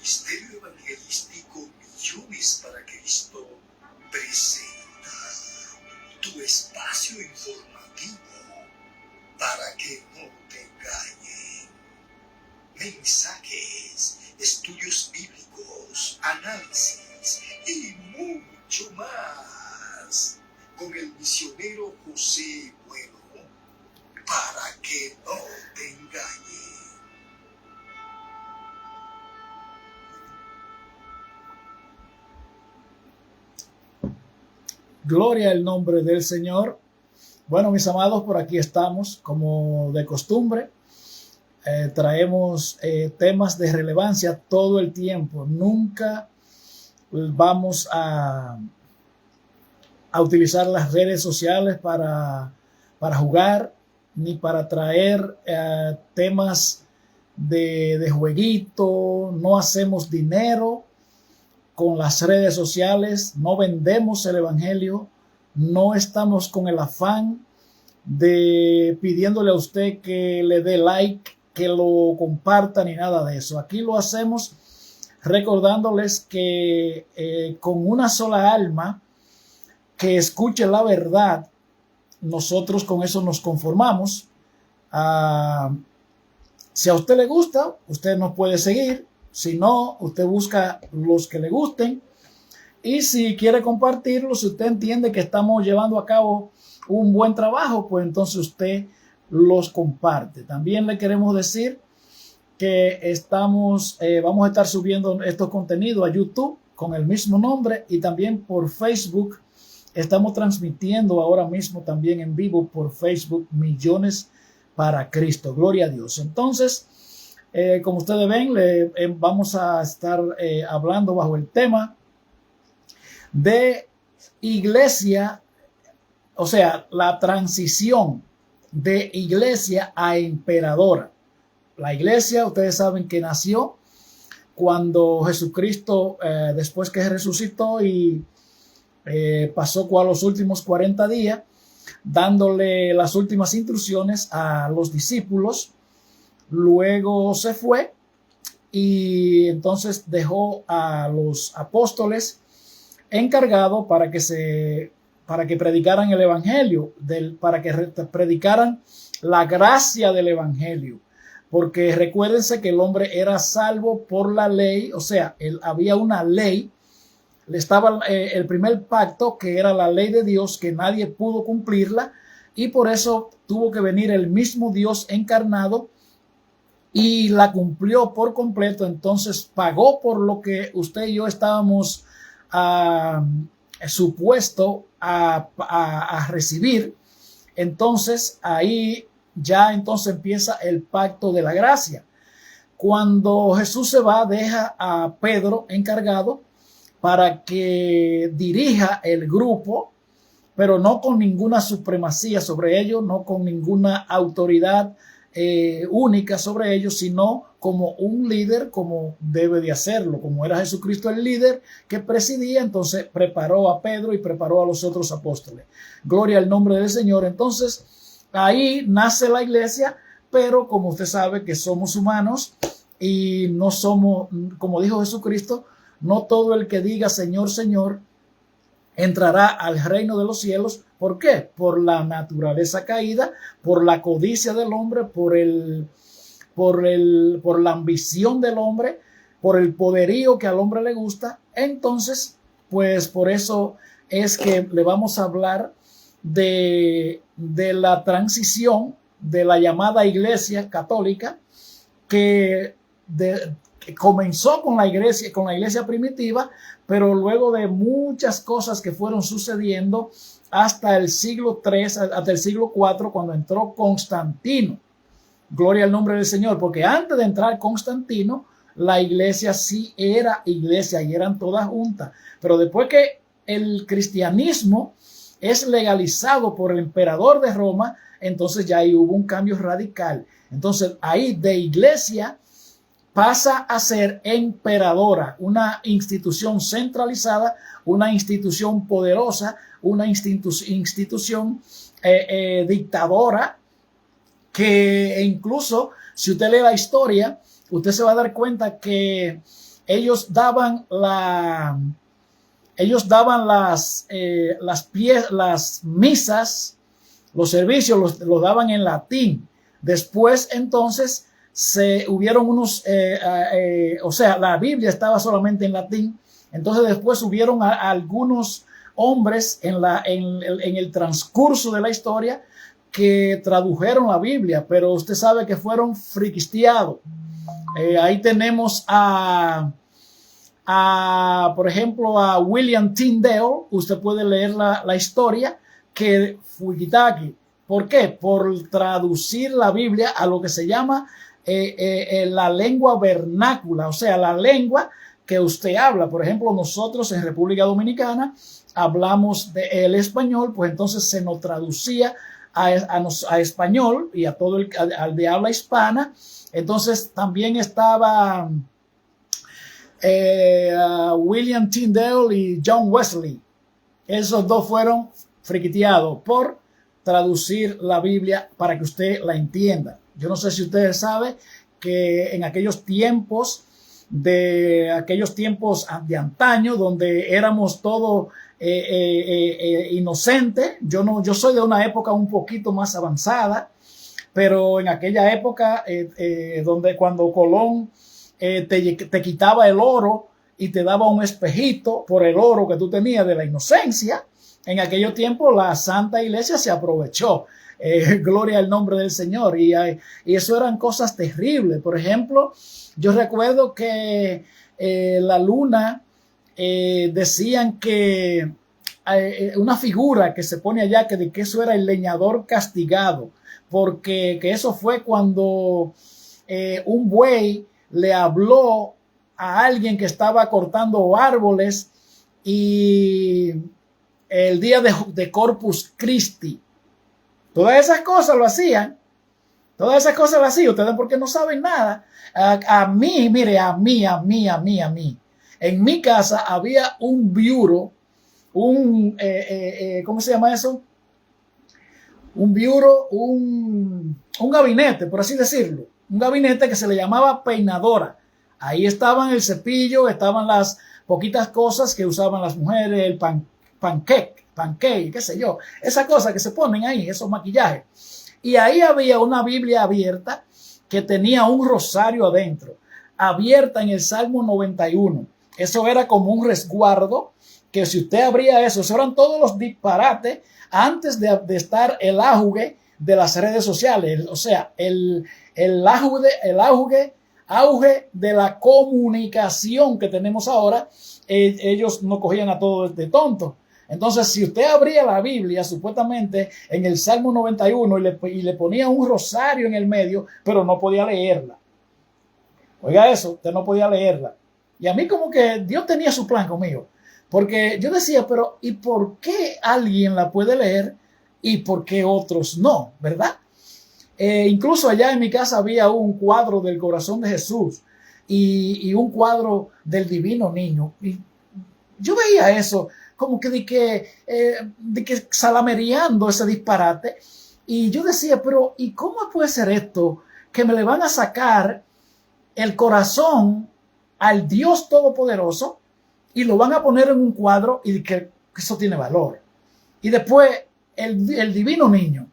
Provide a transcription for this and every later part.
Ministerio Evangelístico Millones para Cristo presenta tu espacio informativo para que no te engañen. Mensajes, estudios bíblicos, análisis y mucho más con el misionero José Bueno para que no te engañen. Gloria al nombre del Señor. Bueno, mis amados, por aquí estamos, como de costumbre. Traemos temas de relevancia todo el tiempo. Nunca vamos a utilizar las redes sociales para jugar, ni para traer temas de jueguito. No hacemos dinero con las redes sociales, no vendemos el evangelio, no estamos con el afán de pidiéndole a usted que le dé like, que lo comparta ni nada de eso. Aquí lo hacemos recordándoles que con una sola alma que escuche la verdad, nosotros con eso nos conformamos. Si a usted le gusta, usted nos puede seguir. Si no, usted busca los que le gusten. Y si quiere compartirlo, si usted entiende que estamos llevando a cabo un buen trabajo, pues entonces usted los comparte. También le queremos decir que vamos a estar subiendo estos contenidos a YouTube con el mismo nombre, y también por Facebook. Estamos transmitiendo ahora mismo también en vivo por Facebook, Millones para Cristo. Gloria a Dios. Entonces, como ustedes ven, vamos a estar hablando bajo el tema de iglesia, o sea, la transición de iglesia a emperadora. La iglesia, ustedes saben que nació cuando Jesucristo, después que resucitó y pasó los últimos 40 días, dándole las últimas instrucciones a los discípulos. Luego se fue y entonces dejó a los apóstoles encargados para que predicaran el evangelio, para que predicaran la gracia del evangelio. Porque recuérdense que el hombre era salvo por la ley, o sea, había una ley, estaba el primer pacto, que era la ley de Dios, que nadie pudo cumplirla, y por eso tuvo que venir el mismo Dios encarnado y la cumplió por completo. Entonces pagó por lo que usted y yo estábamos supuesto a recibir. Entonces ahí ya entonces empieza el pacto de la gracia. Cuando Jesús se va, deja a Pedro encargado para que dirija el grupo, pero no con ninguna supremacía sobre ellos, no con ninguna autoridad única sobre ellos, sino como un líder, como debe de hacerlo. Como era Jesucristo el líder que presidía, entonces preparó a Pedro y preparó a los otros apóstoles. Gloria al nombre del Señor. Entonces ahí nace la iglesia, pero como usted sabe que somos humanos y no somos, como dijo Jesucristo, no todo el que diga Señor, Señor entrará al reino de los cielos. ¿Por qué? Por la naturaleza caída, por la codicia del hombre, por la ambición del hombre, por el poderío que al hombre le gusta. Entonces, pues por eso es que le vamos a hablar de la transición de la llamada iglesia católica, que comenzó con la iglesia primitiva, pero luego de muchas cosas que fueron sucediendo hasta el siglo III, hasta el siglo IV, cuando entró Constantino. Gloria al nombre del Señor, porque antes de entrar Constantino, la iglesia sí era iglesia y eran todas juntas. Pero después que el cristianismo es legalizado por el emperador de Roma, entonces ya ahí hubo un cambio radical. Entonces ahí de iglesia pasa a ser emperadora, una institución centralizada, una institución poderosa, una institución dictadora, que incluso si usted lee la historia, usted se va a dar cuenta que ellos daban las misas, los servicios los daban en latín. Después entonces hubieron o sea, la Biblia estaba solamente en latín. Entonces después hubieron a algunos hombres en el transcurso de la historia que tradujeron la Biblia, pero usted sabe que fueron friquisteados. Ahí tenemos por ejemplo, a William Tyndale. Usted puede leer la historia que Fukitaki. ¿Por qué? Por traducir la Biblia a lo que se llama la lengua vernácula, o sea, la lengua que usted habla. Por ejemplo, nosotros en República Dominicana hablamos el español, pues entonces se nos traducía a español y a todo al de habla hispana. Entonces también estaba William Tyndale y John Wesley. Esos dos fueron friquiteados por traducir la Biblia para que usted la entienda. Yo no sé si ustedes saben que en aquellos tiempos de antaño, donde éramos todos inocentes, yo soy de una época un poquito más avanzada, pero en aquella época donde cuando Colón te quitaba el oro y te daba un espejito por el oro que tú tenías de la inocencia, en aquellos tiempos la Santa Iglesia se aprovechó. Gloria al nombre del Señor. Y eso eran cosas terribles. Por ejemplo, yo recuerdo que la luna, decían que una figura que se pone allá, que eso era el leñador castigado, porque que eso fue cuando un buey le habló a alguien que estaba cortando árboles, y el día de Corpus Christi, todas esas cosas lo hacían. Ustedes porque no saben nada. A mí, mire, a mí. En mi casa había un bureau, ¿cómo se llama eso? Un bureau, un gabinete, por así decirlo. Un gabinete que se le llamaba peinadora. Ahí estaban el cepillo, estaban las poquitas cosas que usaban las mujeres, el pancake, qué sé yo, esas cosas que se ponen ahí, esos maquillajes. Y ahí había una Biblia abierta que tenía un rosario adentro, abierta en el Salmo 91. Eso era como un resguardo, que si usted abría eso eran todos los disparates antes de estar el auge de las redes sociales, o sea, el auge de la comunicación que tenemos ahora. Ellos no cogían a todos de tonto. Entonces, si usted abría la Biblia, supuestamente en el Salmo 91, y le ponía un rosario en el medio, pero no podía leerla. Oiga eso, usted no podía leerla. Y a mí como que Dios tenía su plan conmigo. Porque yo decía, pero ¿y por qué alguien la puede leer y por qué otros no? ¿Verdad? Incluso allá en mi casa había un cuadro del corazón de Jesús y un cuadro del divino niño. Y yo veía eso como que de que salamereando ese disparate. Y yo decía, pero ¿y cómo puede ser esto? Que me le van a sacar el corazón al Dios Todopoderoso y lo van a poner en un cuadro, y que eso tiene valor. Y después el divino niño.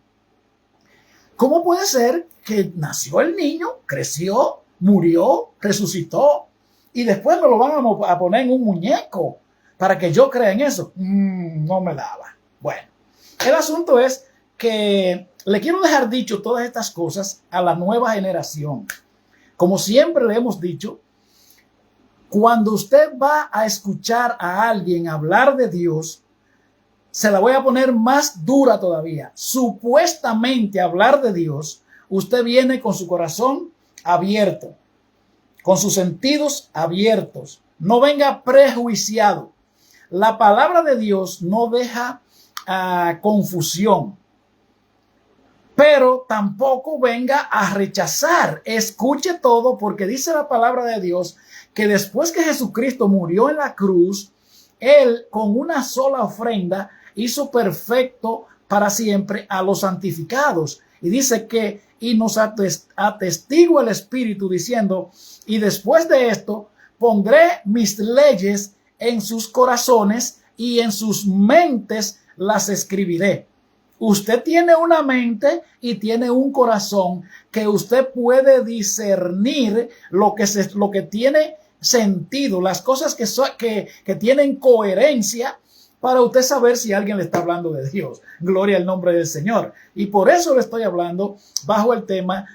¿Cómo puede ser que nació el niño, creció, murió, resucitó, y después me lo van a poner en un muñeco para que yo crea en eso? No me daba. Bueno, el asunto es que le quiero dejar dicho todas estas cosas a la nueva generación. Como siempre le hemos dicho, cuando usted va a escuchar a alguien hablar de Dios, se la voy a poner más dura todavía. Supuestamente hablar de Dios, usted viene con su corazón abierto, con sus sentidos abiertos. No venga prejuiciado. La palabra de Dios no deja confusión, pero tampoco venga a rechazar. Escuche todo, porque dice la palabra de Dios que después que Jesucristo murió en la cruz, Él con una sola ofrenda hizo perfecto para siempre a los santificados. Y dice y nos atestigua el Espíritu diciendo, y después de esto pondré mis leyes en sus corazones y en sus mentes las escribiré. Usted tiene una mente y tiene un corazón que usted puede discernir lo que tiene sentido, las cosas que tienen coherencia para usted saber si alguien le está hablando de Dios. Gloria al nombre del Señor. Y por eso le estoy hablando bajo el tema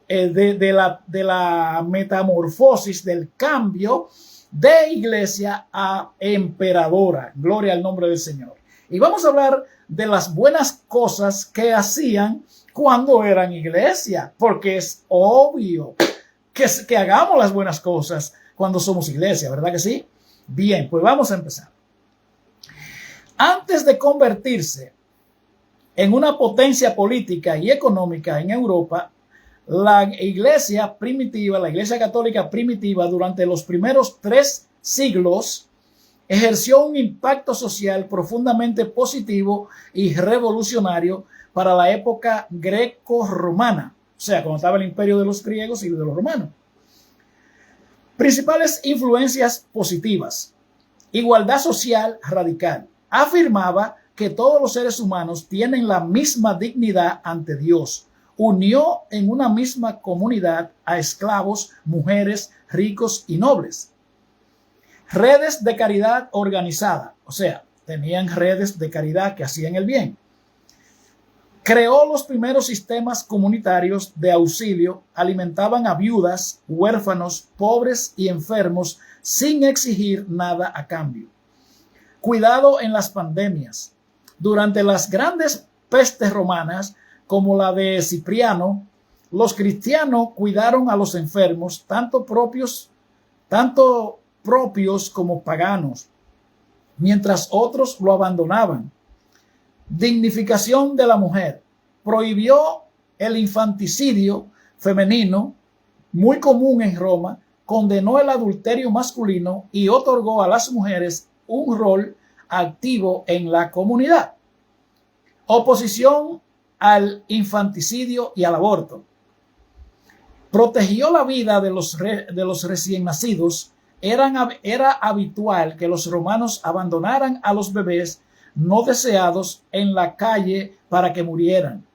de la metamorfosis, del cambio de iglesia a emperadora. Gloria al nombre del Señor. Y vamos a hablar de las buenas cosas que hacían cuando eran iglesia, porque es obvio que hagamos las buenas cosas cuando somos iglesia, ¿verdad que sí? Bien, pues vamos a empezar. Antes de convertirse en una potencia política y económica en Europa, la iglesia primitiva, la iglesia católica primitiva, durante los primeros 3 siglos, ejerció un impacto social profundamente positivo y revolucionario para la época greco-romana, o sea, cuando estaba el imperio de los griegos y de los romanos. Principales influencias positivas: igualdad social radical. Afirmaba que todos los seres humanos tienen la misma dignidad ante Dios. Unió en una misma comunidad a esclavos, mujeres, ricos y nobles. Redes de caridad organizada, o sea, tenían redes de caridad que hacían el bien. Creó los primeros sistemas comunitarios de auxilio, alimentaban a viudas, huérfanos, pobres y enfermos sin exigir nada a cambio. Cuidado en las pandemias. Durante las grandes pestes romanas, como la de Cipriano, los cristianos cuidaron a los enfermos, tanto propios como paganos, mientras otros lo abandonaban. Dignificación de la mujer. Prohibió el infanticidio femenino, muy común en Roma, condenó el adulterio masculino y otorgó a las mujeres un rol activo en la comunidad. Oposición al infanticidio y al aborto. Protegió la vida de los recién nacidos. Era habitual que los romanos abandonaran a los bebés no deseados en la calle para que murieran.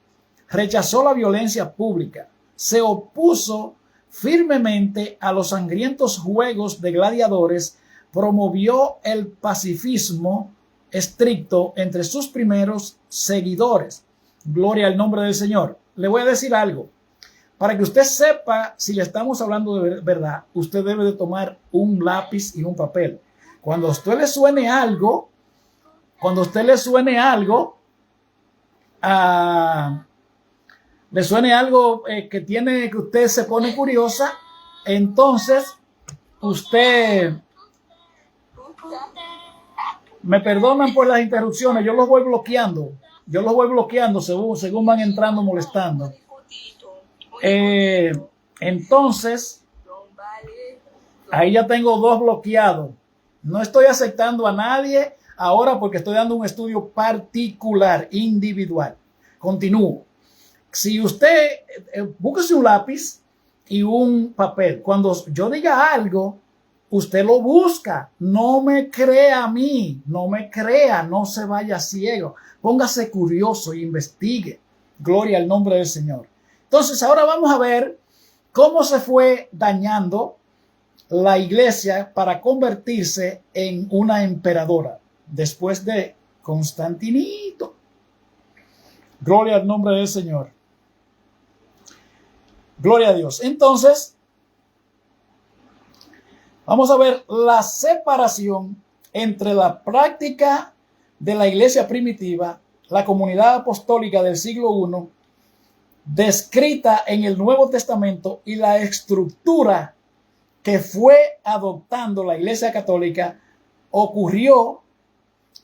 Rechazó la violencia pública. Se opuso firmemente a los sangrientos juegos de gladiadores. Promovió el pacifismo estricto entre sus primeros seguidores. Gloria al nombre del Señor. Le voy a decir algo. Para que usted sepa si le estamos hablando de verdad, usted debe de tomar un lápiz y un papel. Cuando a usted le suene algo, que usted se pone curiosa, entonces usted, me perdonan por las interrupciones, yo los voy bloqueando según van entrando molestando. Entonces, ahí ya tengo 2 bloqueados. No estoy aceptando a nadie ahora porque estoy dando un estudio particular, individual. Continúo. Si usted, búsquese un lápiz y un papel. Cuando yo diga algo, usted lo busca. No me crea a mí, no me crea, no se vaya ciego. Póngase curioso e investigue. Gloria al nombre del Señor. Entonces, ahora vamos a ver cómo se fue dañando la iglesia para convertirse en una emperadora después de Constantinito. Gloria al nombre del Señor. Gloria a Dios. Entonces, vamos a ver la separación entre la práctica de la iglesia primitiva, la comunidad apostólica del siglo I, descrita en el Nuevo Testamento, y la estructura que fue adoptando la Iglesia Católica ocurrió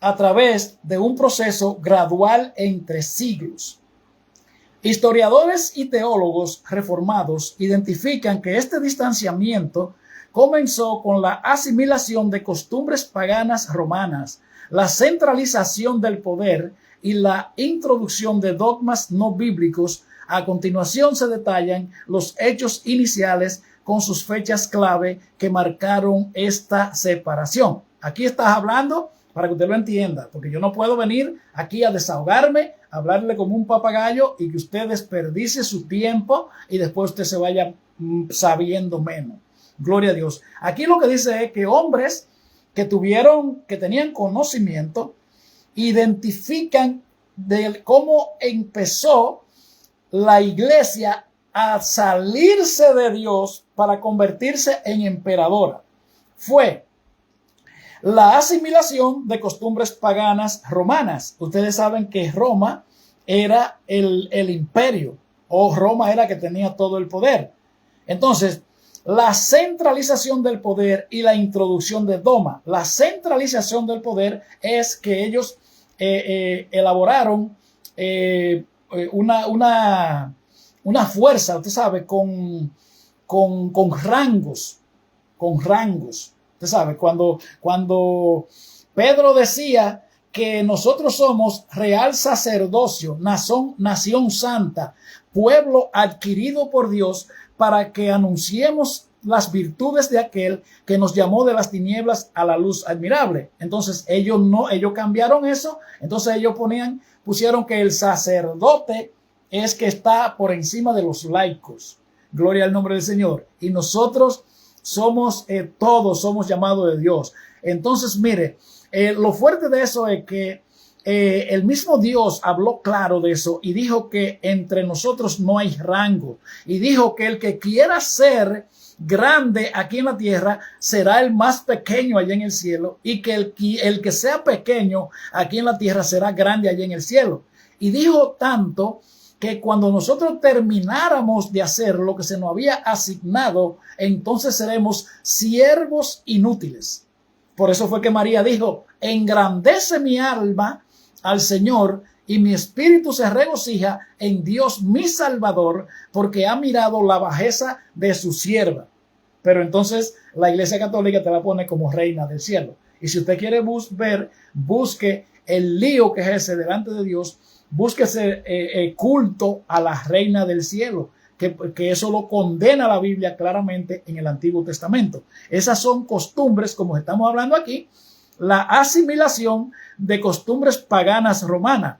a través de un proceso gradual entre siglos. Historiadores y teólogos reformados identifican que este distanciamiento comenzó con la asimilación de costumbres paganas romanas, la centralización del poder y la introducción de dogmas no bíblicos. A continuación se detallan los hechos iniciales con sus fechas clave que marcaron esta separación. Aquí estás hablando para que usted lo entienda, porque yo no puedo venir aquí a desahogarme, a hablarle como un papagayo y que usted desperdicie su tiempo y después usted se vaya sabiendo menos. Gloria a Dios. Aquí lo que dice es que hombres que tenían conocimiento, identifican de cómo empezó la iglesia a salirse de Dios para convertirse en emperadora. Fue la asimilación de costumbres paganas romanas. Ustedes saben que Roma era el imperio, o Roma era que tenía todo el poder. Entonces, la centralización del poder y la introducción de dogma. La centralización del poder es que ellos elaboraron una fuerza, usted sabe, con rangos. Usted sabe, cuando Pedro decía que nosotros somos real sacerdocio, nación santa, pueblo adquirido por Dios, para que anunciemos las virtudes de aquel que nos llamó de las tinieblas a la luz admirable. Entonces ellos cambiaron eso. Entonces ellos pusieron que el sacerdote es que está por encima de los laicos. Gloria al nombre del Señor. Y nosotros todos somos llamados de Dios. Entonces, mire, lo fuerte de eso es que el mismo Dios habló claro de eso y dijo que entre nosotros no hay rango. Y dijo que el que quiera ser grande aquí en la tierra será el más pequeño allá en el cielo, y que el que sea pequeño aquí en la tierra será grande allá en el cielo. Y dijo tanto que cuando nosotros termináramos de hacer lo que se nos había asignado, entonces seremos siervos inútiles. Por eso fue que María dijo: engrandece mi alma al Señor, y mi espíritu se regocija en Dios mi Salvador, porque ha mirado la bajeza de su sierva. Pero entonces la Iglesia Católica te la pone como reina del cielo. Y si usted quiere busque el lío que es ese delante de Dios, búsquese culto a la reina del cielo, que eso lo condena la Biblia claramente en el Antiguo Testamento. Esas son costumbres, como estamos hablando aquí, la asimilación de costumbres paganas romanas.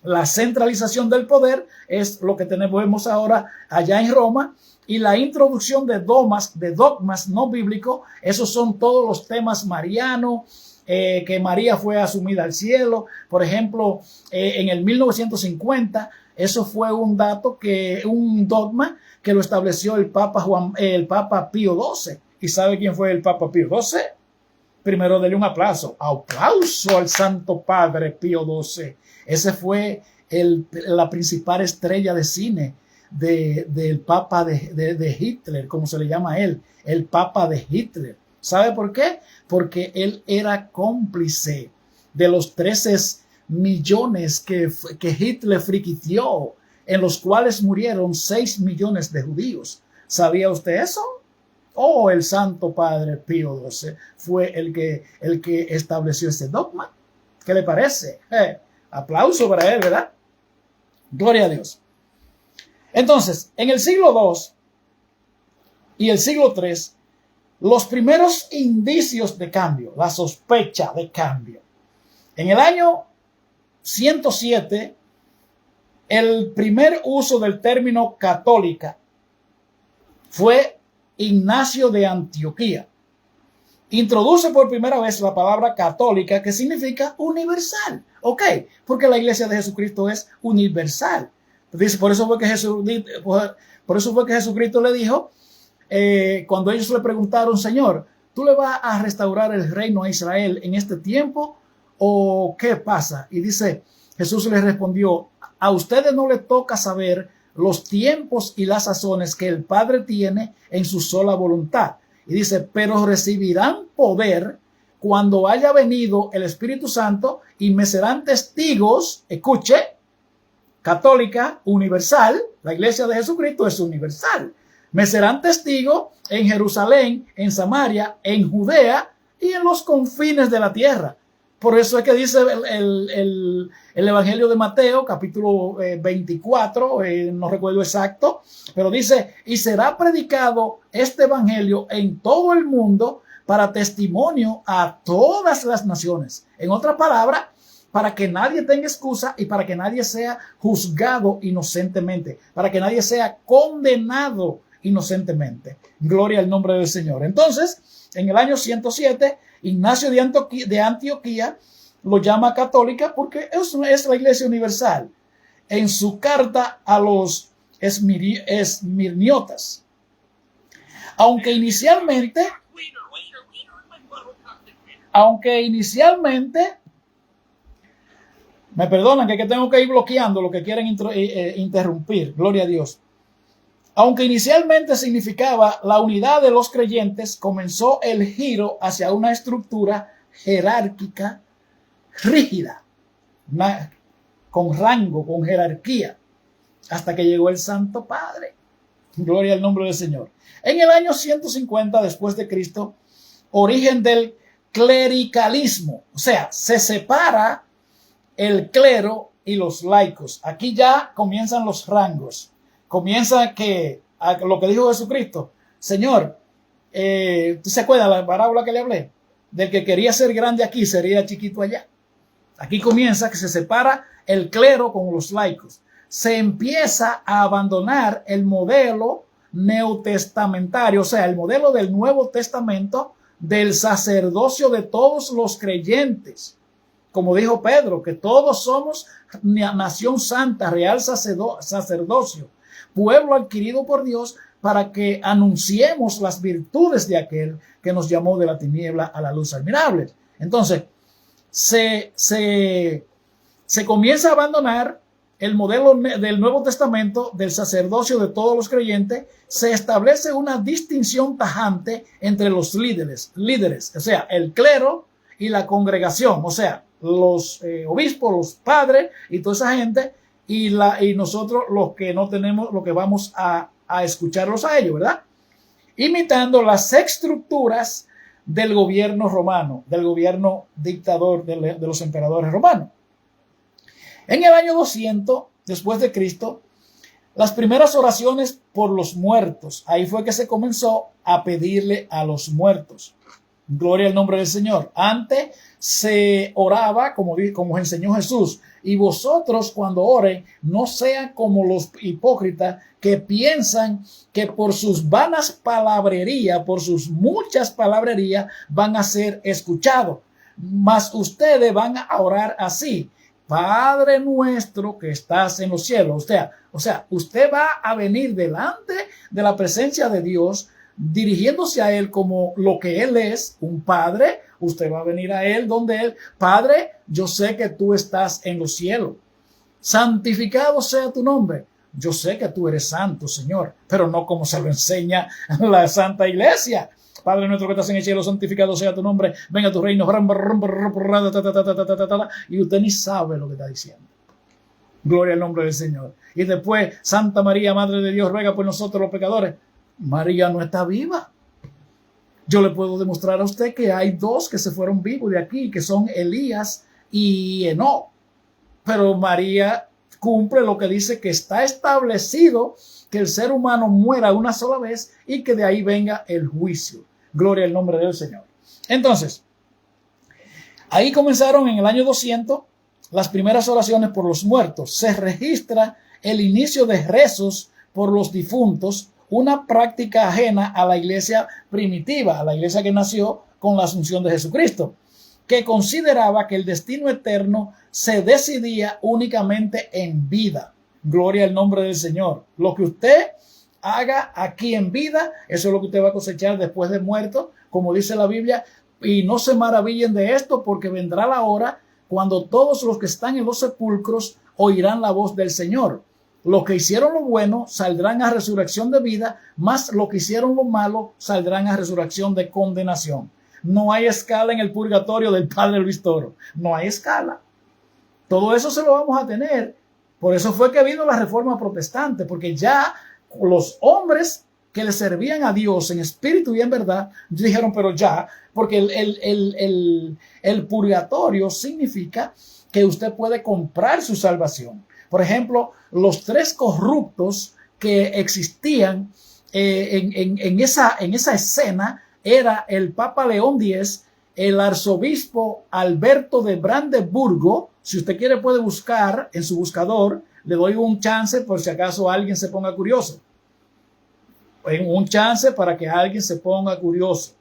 La centralización del poder es lo que vemos ahora allá en Roma, y la introducción de dogmas no bíblicos. Esos son todos los temas marianos, que María fue asumida al cielo. Por ejemplo, en el 1950, eso fue un dogma que lo estableció el Papa Pío XII. ¿Y sabe quién fue el Papa Pío XII? Primero, denle un aplauso al Santo Padre Pío XII. Ese fue la principal estrella de cine del Papa de Hitler, como se le llama a él, el Papa de Hitler. ¿Sabe por qué? Porque él era cómplice de los 13 millones que Hitler friquiteó, en los cuales murieron 6 millones de judíos. ¿Sabía usted eso? El Santo Padre Pío XII fue el que estableció ese dogma. ¿Qué le parece? Aplauso para él, ¿verdad? Gloria a Dios. Entonces, en el siglo II y el siglo III, los primeros indicios de cambio, la sospecha de cambio. En el año 107, el primer uso del término católica fue Ignacio de Antioquía. Introduce por primera vez la palabra católica, que significa universal. ¿Ok? Porque la iglesia de Jesucristo es universal. Dice, por eso fue que Jesucristo le dijo, cuando ellos le preguntaron: Señor, ¿tú le vas a restaurar el reino a Israel en este tiempo o qué pasa? Y dice, Jesús les respondió: a ustedes no les toca saber los tiempos y las sazones que el Padre tiene en su sola voluntad. Y dice, pero recibirán poder cuando haya venido el Espíritu Santo, y me serán testigos. Escuche, católica, universal. La iglesia de Jesucristo es universal. Me serán testigos en Jerusalén, en Samaria, en Judea y en los confines de la tierra. Por eso es que dice el Evangelio de Mateo, capítulo 24, no recuerdo exacto, pero dice, y será predicado este Evangelio en todo el mundo para testimonio a todas las naciones. En otras palabras, para que nadie tenga excusa y para que nadie sea juzgado inocentemente, para que nadie sea condenado inocentemente. Gloria al nombre del Señor. Entonces, en el año 107, Ignacio de Antioquía lo llama católica porque es la Iglesia Universal. En su carta a los esmirniotas, aunque inicialmente, me perdonan que tengo que ir bloqueando lo que quieren interrumpir, gloria a Dios. Aunque inicialmente significaba la unidad de los creyentes, comenzó el giro hacia una estructura jerárquica rígida, con rango, con jerarquía, hasta que llegó el Santo Padre. Gloria al nombre del Señor. En el año 150 después de Cristo, origen del clericalismo, o sea, se separa el clero y los laicos. Aquí ya comienzan los rangos. Comienza lo que dijo Jesucristo. Señor, ¿tú se acuerdas la parábola que le hablé? Del que quería ser grande aquí, sería chiquito allá. Aquí comienza que se separa el clero con los laicos. Se empieza a abandonar el modelo neotestamentario, o sea, el modelo del Nuevo Testamento del sacerdocio de todos los creyentes. Como dijo Pedro, que todos somos nación santa, real sacerdocio, pueblo adquirido por Dios para que anunciemos las virtudes de aquel que nos llamó de la tiniebla a la luz admirable. Entonces, se comienza a abandonar el modelo del Nuevo Testamento del sacerdocio de todos los creyentes. Se establece una distinción tajante entre los líderes, o sea, el clero y la congregación, o sea, los obispos, los padres y toda esa gente, y nosotros los que no tenemos, lo que vamos a escucharlos a ellos, ¿verdad? Imitando las estructuras del gobierno romano, del gobierno dictador de los emperadores romanos. En el año 200 después de Cristo, las primeras oraciones por los muertos, ahí fue que se comenzó a pedirle a los muertos. Gloria al nombre del Señor. Antes se oraba, como enseñó Jesús, y vosotros cuando oren, no sean como los hipócritas que piensan que por sus vanas palabrerías, por sus muchas palabrerías, van a ser escuchados. Mas ustedes van a orar así: Padre nuestro que estás en los cielos. O sea, usted va a venir delante de la presencia de Dios, dirigiéndose a Él como lo que Él es, un Padre. Usted va a venir a Él donde Él: Padre, yo sé que tú estás en los cielos. Santificado sea tu nombre. Yo sé que tú eres santo, Señor, pero no como se lo enseña la Santa Iglesia. Padre nuestro que estás en el cielo, santificado sea tu nombre. Venga tu reino. Y usted ni sabe lo que está diciendo. Gloria al nombre del Señor. Y después, Santa María, Madre de Dios, ruega por nosotros los pecadores. María no está viva. Yo le puedo demostrar a usted que hay dos que se fueron vivos de aquí, que son Elías y Enoc. Pero María cumple lo que dice, que está establecido que el ser humano muera una sola vez y que de ahí venga el juicio. Gloria al nombre del Señor. Entonces, ahí comenzaron en el año 200 las primeras oraciones por los muertos. Se registra el inicio de rezos por los difuntos, una práctica ajena a la iglesia primitiva, a la iglesia que nació con la asunción de Jesucristo, que consideraba que el destino eterno se decidía únicamente en vida. Gloria al nombre del Señor. Lo que usted haga aquí en vida, eso es lo que usted va a cosechar después de muerto, como dice la Biblia. Y no se maravillen de esto, porque vendrá la hora cuando todos los que están en los sepulcros oirán la voz del Señor. Los que hicieron lo bueno saldrán a resurrección de vida, mas los que hicieron lo malo saldrán a resurrección de condenación. No hay escala en el purgatorio del Padre Luis Toro. No hay escala. Todo eso se lo vamos a tener. Por eso fue que vino la Reforma Protestante, porque ya los hombres que le servían a Dios en espíritu y en verdad, dijeron, pero ya, porque el purgatorio significa que usted puede comprar su salvación. Por ejemplo, los tres corruptos que existían en esa escena era el Papa León X, el arzobispo Alberto de Brandeburgo. Si usted quiere puede buscar en su buscador, le doy un chance por si acaso alguien se ponga curioso. Un chance para que alguien se ponga curioso.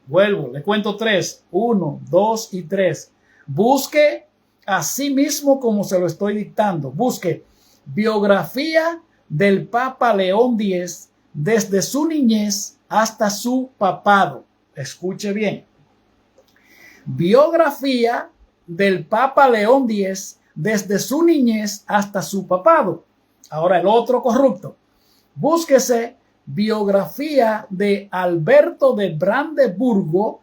Vuelvo, le cuento 3, 1, 2 y 3. Busque así mismo como se lo estoy dictando. Busque biografía del Papa León X desde su niñez hasta su papado. Escuche bien. Biografía del Papa León X desde su niñez hasta su papado. Ahora el otro corrupto. Búsquese biografía de Alberto de Brandeburgo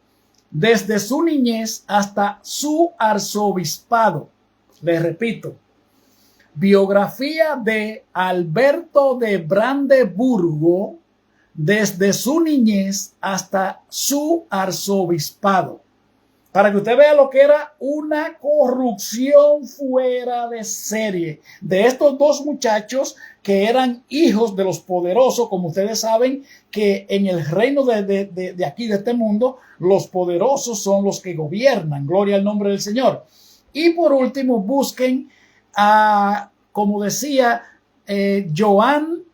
desde su niñez hasta su arzobispado. Les repito, biografía de Alberto de Brandeburgo desde su niñez hasta su arzobispado. Para que usted vea lo que era una corrupción fuera de serie de estos dos muchachos que eran hijos de los poderosos. Como ustedes saben que en el reino de aquí, de este mundo, los poderosos son los que gobiernan. Gloria al nombre del Señor. Y por último, busquen a, como decía, Joan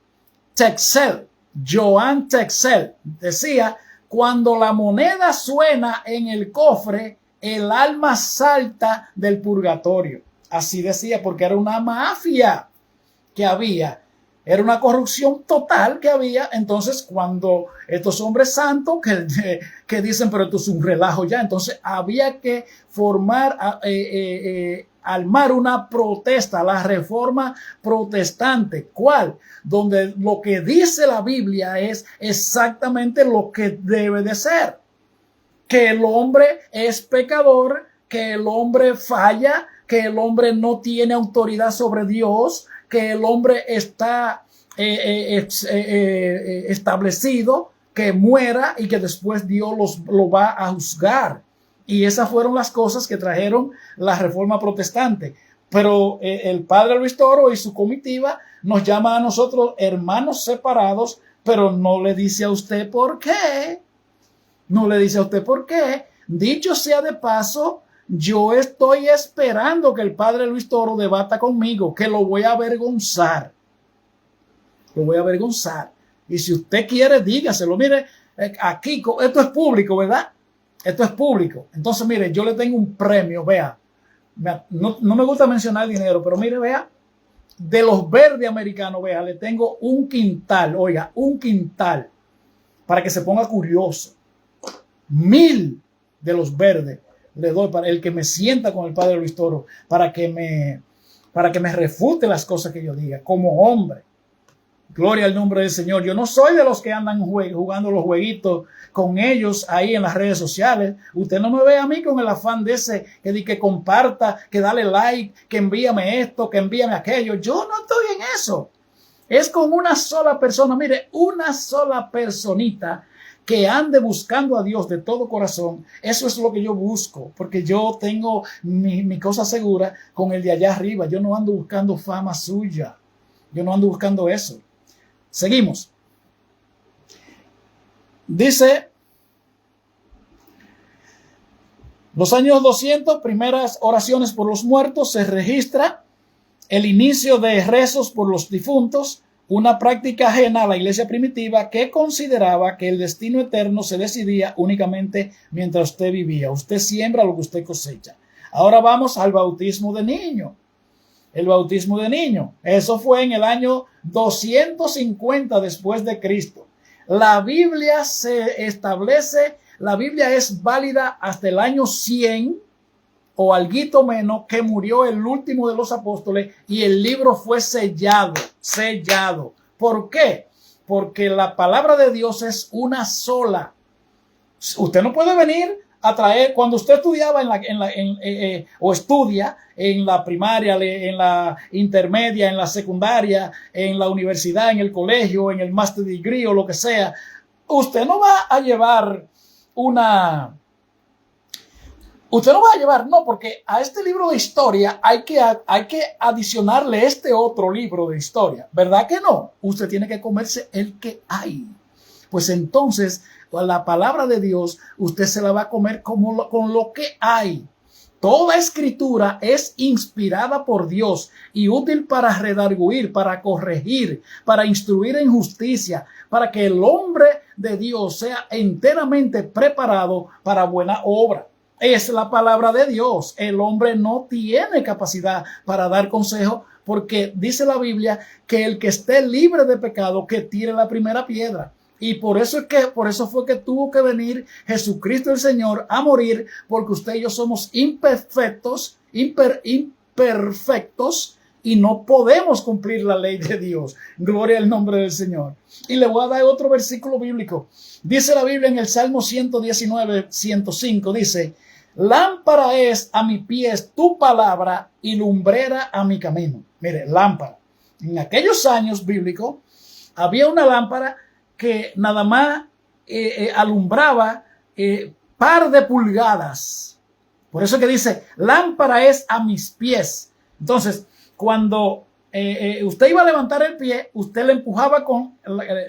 Texel. Joan Texel decía: cuando la moneda suena en el cofre, el alma salta del purgatorio. Así decía, porque era una mafia que había. Era una corrupción total que había. Entonces, cuando estos hombres santos que dicen, pero esto es un relajo ya, entonces había que armar una protesta, la reforma protestante. ¿Cuál? Donde lo que dice la Biblia es exactamente lo que debe de ser. Que el hombre es pecador, que el hombre falla, que el hombre no tiene autoridad sobre Dios, que el hombre está establecido, que muera y que después Dios lo va a juzgar. Y esas fueron las cosas que trajeron la reforma protestante. Pero el padre Luis Toro y su comitiva nos llama a nosotros hermanos separados, pero no le dice a usted por qué. No le dice a usted por qué. Dicho sea de paso, yo estoy esperando que el padre Luis Toro debata conmigo, que lo voy a avergonzar. Lo voy a avergonzar. Y si usted quiere, dígaselo. Mire, aquí, esto es público, ¿verdad? Esto es público. Entonces, mire, yo le tengo un premio, vea. No me gusta mencionar dinero, pero mire, vea. De los verdes americanos, vea, le tengo un quintal, oiga, un quintal, para que se ponga curioso. 1000 de los verdes le doy para el que me sienta con el padre Luis Toro, para que me refute las cosas que yo diga como hombre. Gloria al nombre del Señor. Yo no soy de los que andan jugando los jueguitos con ellos ahí en las redes sociales. Usted no me ve a mí con el afán de ese que comparta, que dale like, que envíame esto, que envíame aquello. Yo no estoy en eso. Es con una sola persona. Mire, una sola personita que ande buscando a Dios de todo corazón. Eso es lo que yo busco, porque yo tengo mi cosa segura con el de allá arriba. Yo no ando buscando fama suya. Yo no ando buscando eso. Seguimos. Dice, los años 200, primeras oraciones por los muertos, se registra el inicio de rezos por los difuntos, una práctica ajena a la iglesia primitiva que consideraba que el destino eterno se decidía únicamente mientras usted vivía. Usted siembra lo que usted cosecha. Ahora vamos al bautismo de niño. El bautismo de niño. Eso fue en el año 250 después de Cristo. La Biblia se establece, la Biblia es válida hasta el año 100 o alguito menos, que murió el último de los apóstoles y el libro fue sellado. ¿Por qué? Porque la palabra de Dios es una sola. Usted no puede venir atraer. Cuando usted estudiaba o estudia en la primaria, en la intermedia, en la secundaria, en la universidad, en el colegio, en el master degree o lo que sea, usted no va a llevar no, porque a este libro de historia hay que adicionarle este otro libro de historia, ¿verdad que no? Usted tiene que comerse el que hay. Pues entonces, la palabra de Dios, usted se la va a comer con lo que hay. Toda escritura es inspirada por Dios y útil para redarguir, para corregir, para instruir en justicia, para que el hombre de Dios sea enteramente preparado para buena obra. Es la palabra de Dios. El hombre no tiene capacidad para dar consejo, porque dice la Biblia que el que esté libre de pecado, que tire la primera piedra. Y por eso fue que tuvo que venir Jesucristo el Señor a morir, porque usted y yo somos imperfectos y no podemos cumplir la ley de Dios. Gloria al nombre del Señor. Y le voy a dar otro versículo bíblico. Dice la Biblia en el Salmo 119, 105, dice: lámpara es a mis pies tu palabra y lumbrera a mi camino. Mire, lámpara. En aquellos años bíblicos había una lámpara que nada más alumbraba par de pulgadas. Por eso que dice, lámpara es a mis pies. Entonces, cuando usted iba a levantar el pie, usted le empujaba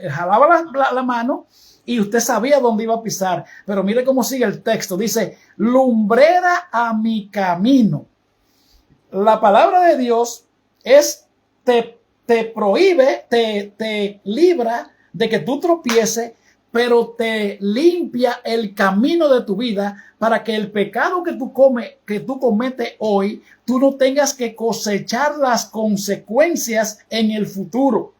jalaba la mano y usted sabía dónde iba a pisar. Pero mire cómo sigue el texto. Dice, lumbrera a mi camino. La palabra de Dios te prohíbe, te libra de que tú tropieces, pero te limpia el camino de tu vida para que el pecado que tú cometes hoy, tú no tengas que cosechar las consecuencias en el futuro.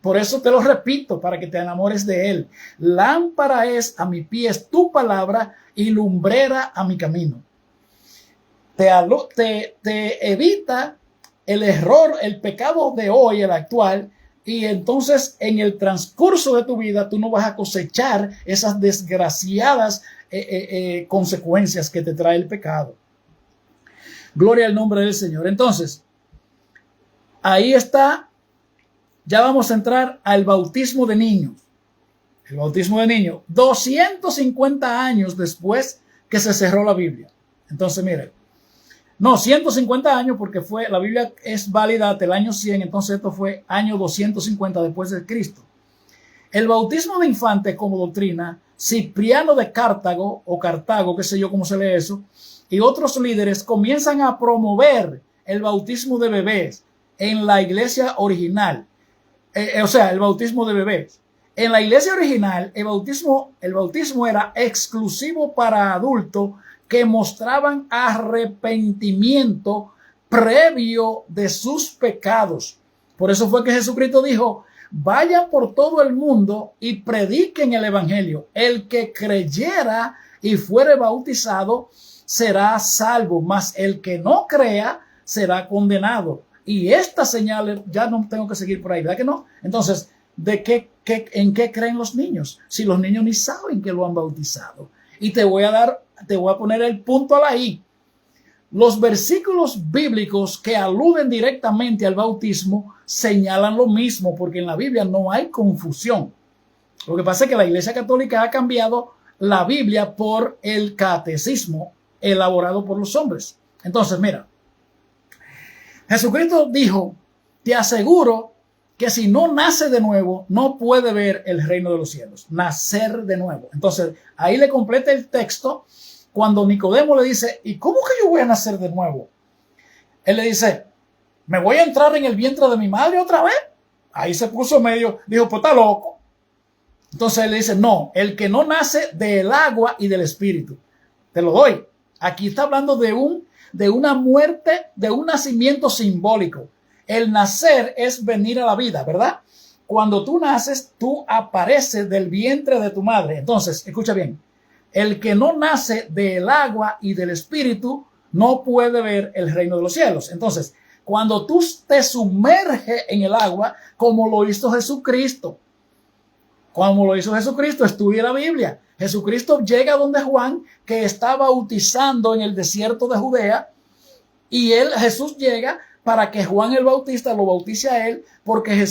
Por eso te lo repito, para que te enamores de él. Lámpara es a mis pies tu palabra y lumbrera a mi camino. Te evita el error, el pecado de hoy, el actual. Y entonces en el transcurso de tu vida tú no vas a cosechar esas desgraciadas consecuencias que te trae el pecado. Gloria al nombre del Señor. Entonces, ahí está. Ya vamos a entrar al bautismo de niños. El bautismo de niños, 250 años después que se cerró la Biblia. Entonces, mire. No, 150 años, porque la Biblia es válida hasta el año 100, entonces esto fue año 250 después de Cristo. El bautismo de infantes como doctrina, Cipriano de Cartago, o Cartago, qué sé yo cómo se lee eso, y otros líderes comienzan a promover el bautismo de bebés en la iglesia original. El bautismo de bebés. En la iglesia original, el bautismo era exclusivo para adultos que mostraban arrepentimiento previo de sus pecados. Por eso fue que Jesucristo dijo, vayan por todo el mundo y prediquen el evangelio. El que creyera y fuere bautizado será salvo, mas el que no crea será condenado. Y estas señales, ya no tengo que seguir por ahí, ¿verdad que no? Entonces, ¿en qué creen los niños? Si los niños ni saben que lo han bautizado. Y te voy a poner el punto a la I. Los versículos bíblicos que aluden directamente al bautismo señalan lo mismo, porque en la Biblia no hay confusión. Lo que pasa es que la Iglesia Católica ha cambiado la Biblia por el catecismo elaborado por los hombres. Entonces, mira, Jesucristo dijo, te aseguro que si no nace de nuevo, no puede ver el reino de los cielos. Nacer de nuevo. Entonces, ahí le completa el texto cuando Nicodemo le dice, ¿y cómo que yo voy a nacer de nuevo? Él le dice, ¿me voy a entrar en el vientre de mi madre otra vez? Ahí se puso medio, dijo, pues está loco. Entonces él le dice, no, el que no nace del agua y del espíritu. Te lo doy. Aquí está hablando de una muerte, de un nacimiento simbólico. El nacer es venir a la vida, ¿verdad? Cuando tú naces, tú apareces del vientre de tu madre. Entonces, escucha bien. El que no nace del agua y del espíritu no puede ver el reino de los cielos. Entonces, cuando tú te sumerges en el agua, como lo hizo Jesucristo, estudia la Biblia. Jesucristo llega donde Juan, que está bautizando en el desierto de Judea, y Jesús llega para que Juan el Bautista lo bautice a él, porque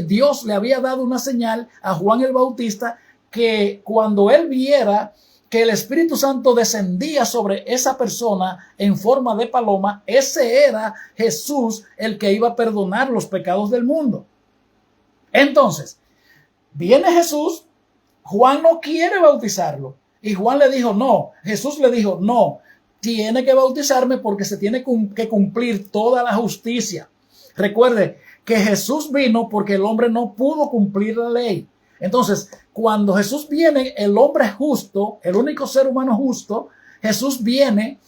Dios le había dado una señal a Juan el Bautista, que cuando él viera que el Espíritu Santo descendía sobre esa persona en forma de paloma, ese era Jesús el que iba a perdonar los pecados del mundo. Entonces, viene Jesús, Juan no quiere bautizarlo, y Juan le dijo no, Jesús le dijo no, tiene que bautizarme porque se tiene que cumplir toda la justicia. Recuerde que Jesús vino porque el hombre no pudo cumplir la ley. Entonces, cuando Jesús viene, el hombre justo, el único ser humano justo, Jesús viene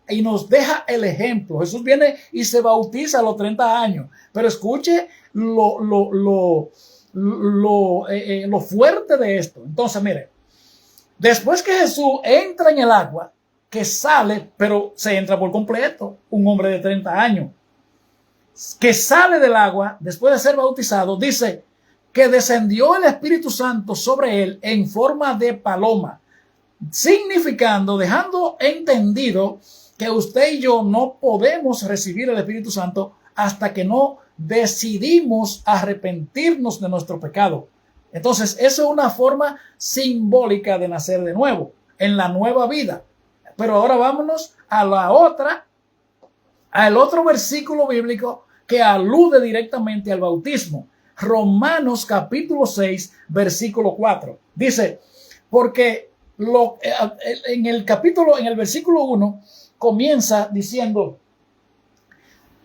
y nos deja el ejemplo. Jesús viene y se bautiza a los 30 años. Pero escuche lo fuerte de esto. Entonces, mire, después que Jesús entra en el agua, que sale, pero se entra por completo, un hombre de 30 años, que sale del agua después de ser bautizado, dice que descendió el Espíritu Santo sobre él en forma de paloma, significando, dejando entendido que usted y yo no podemos recibir el Espíritu Santo hasta que no decidimos arrepentirnos de nuestro pecado. Entonces, eso es una forma simbólica de nacer de nuevo, en la nueva vida. Pero ahora vámonos al otro versículo bíblico que alude directamente al bautismo. Romanos capítulo 6, versículo 4. Dice, porque en el versículo 1 comienza diciendo,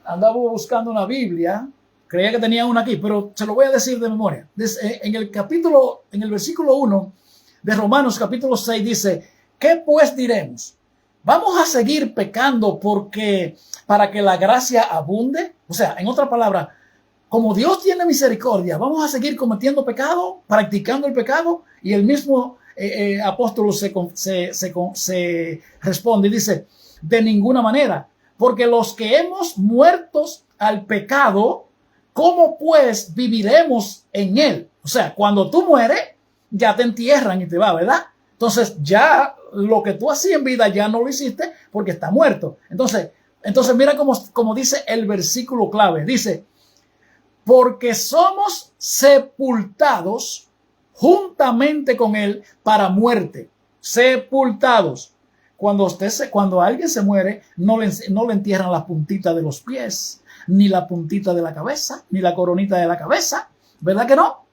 andaba buscando una Biblia, creía que tenía una aquí, pero se lo voy a decir de memoria. En el versículo 1 de Romanos capítulo 6 dice, ¿qué pues diremos? ¿Vamos a seguir pecando para que la gracia abunde? O sea, en otra palabra, como Dios tiene misericordia, ¿vamos a seguir cometiendo pecado, practicando el pecado? Y el mismo apóstol se responde y dice, de ninguna manera, porque los que hemos muertos al pecado, ¿cómo pues viviremos en él? O sea, cuando tú mueres, ya te entierran y te va, ¿verdad? Entonces ya lo que tú hacías en vida ya no lo hiciste porque está muerto. Entonces mira cómo dice el versículo clave. Dice, porque somos sepultados juntamente con él para muerte. Sepultados. Cuando alguien se muere, no le entierran las puntitas de los pies, ni la puntita de la cabeza, ni la coronita de la cabeza. ¿Verdad que no?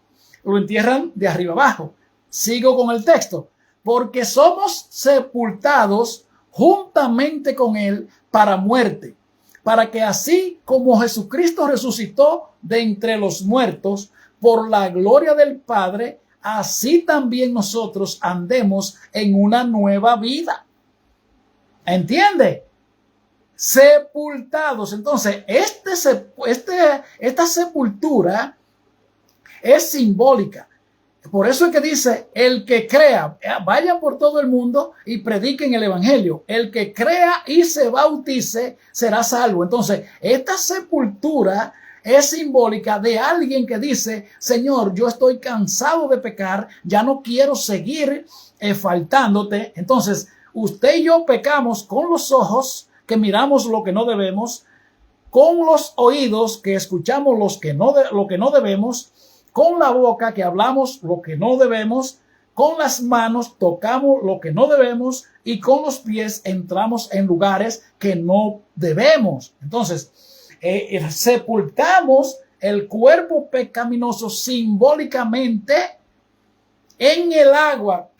Lo entierran de arriba abajo. Sigo con el texto. Porque somos sepultados juntamente con él para muerte, para que así como Jesucristo resucitó de entre los muertos por la gloria del Padre, así también nosotros andemos en una nueva vida. ¿Entiende? Sepultados. Entonces, esta sepultura es simbólica. Por eso es que dice, el que crea, vayan por todo el mundo y prediquen el evangelio. El que crea y se bautice será salvo. Entonces, esta sepultura es simbólica de alguien que dice, Señor, yo estoy cansado de pecar, ya no quiero seguir faltándote. Entonces, usted y yo pecamos con los ojos, que miramos lo que no debemos, con los oídos, que escuchamos lo que no debemos, con la boca, que hablamos lo que no debemos, con las manos tocamos lo que no debemos y con los pies entramos en lugares que no debemos. Entonces, sepultamos el cuerpo pecaminoso simbólicamente en el agua,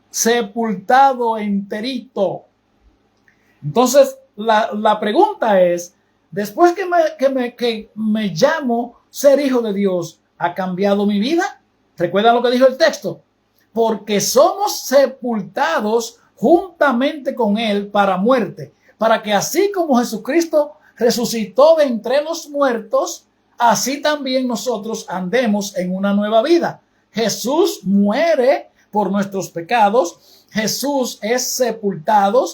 sepultado enterito. Entonces, la pregunta es, después que me llamo ser hijo de Dios, ¿ha cambiado mi vida? ¿Recuerdan lo que dijo el texto? Porque somos sepultados juntamente con él para muerte, para que así como Jesucristo resucitó de entre los muertos, así también nosotros andemos en una nueva vida. Jesús muere por nuestros pecados, Jesús es sepultado,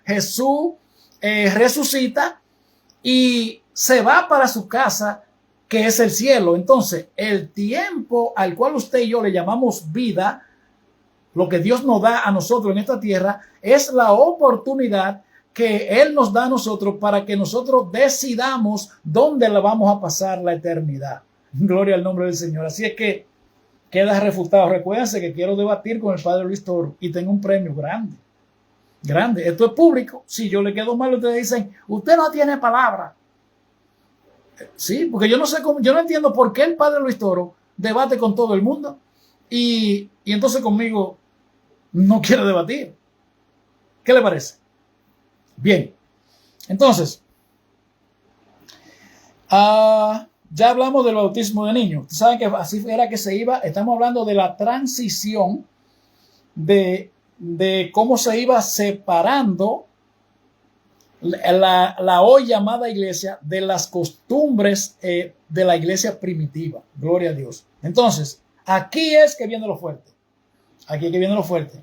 Jesús resucita y se va para su casa que es el cielo. Entonces, el tiempo al cual usted y yo le llamamos vida, lo que Dios nos da a nosotros en esta tierra, es la oportunidad que Él nos da a nosotros para que nosotros decidamos dónde la vamos a pasar la eternidad. Gloria al nombre del Señor. Así es que queda refutado. Recuérdense que quiero debatir con el Padre Luis Toro y tengo un premio grande. Grande. Esto es público. Si yo le quedo mal, ustedes dicen, usted no tiene palabra. Sí, porque yo no sé cómo, yo no entiendo por qué el Padre Luis Toro debate con todo el mundo y entonces conmigo no quiere debatir. ¿Qué le parece? Bien, entonces, ya hablamos del bautismo de niños. Ustedes saben que así era que se iba. Estamos hablando de la transición de cómo se iba separando la hoy llamada iglesia de las costumbres de la iglesia primitiva. Gloria a Dios. Entonces, aquí es que viene lo fuerte. Aquí es que viene lo fuerte.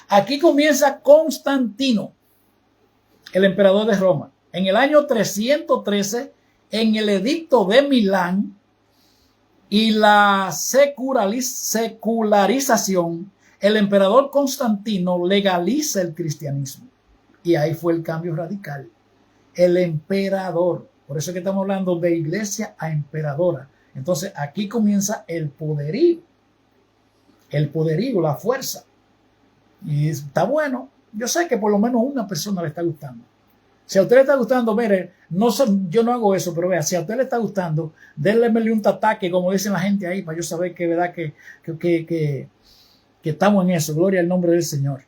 Aquí comienza Constantino, el emperador de Roma. En el año 313, en el edicto de Milán y la secularización, el emperador Constantino legaliza el cristianismo. Y ahí fue el cambio radical. El emperador. Por eso es que estamos hablando de iglesia a emperadora. Entonces aquí comienza el poderío. El poderío, la fuerza. Y está bueno. Yo sé que por lo menos una persona le está gustando. Si a usted le está gustando, mire, yo no hago eso, pero vea, si a usted le está gustando, délemele un tataque, como dicen la gente ahí, para yo saber que verdad que estamos en eso. Gloria al nombre del Señor.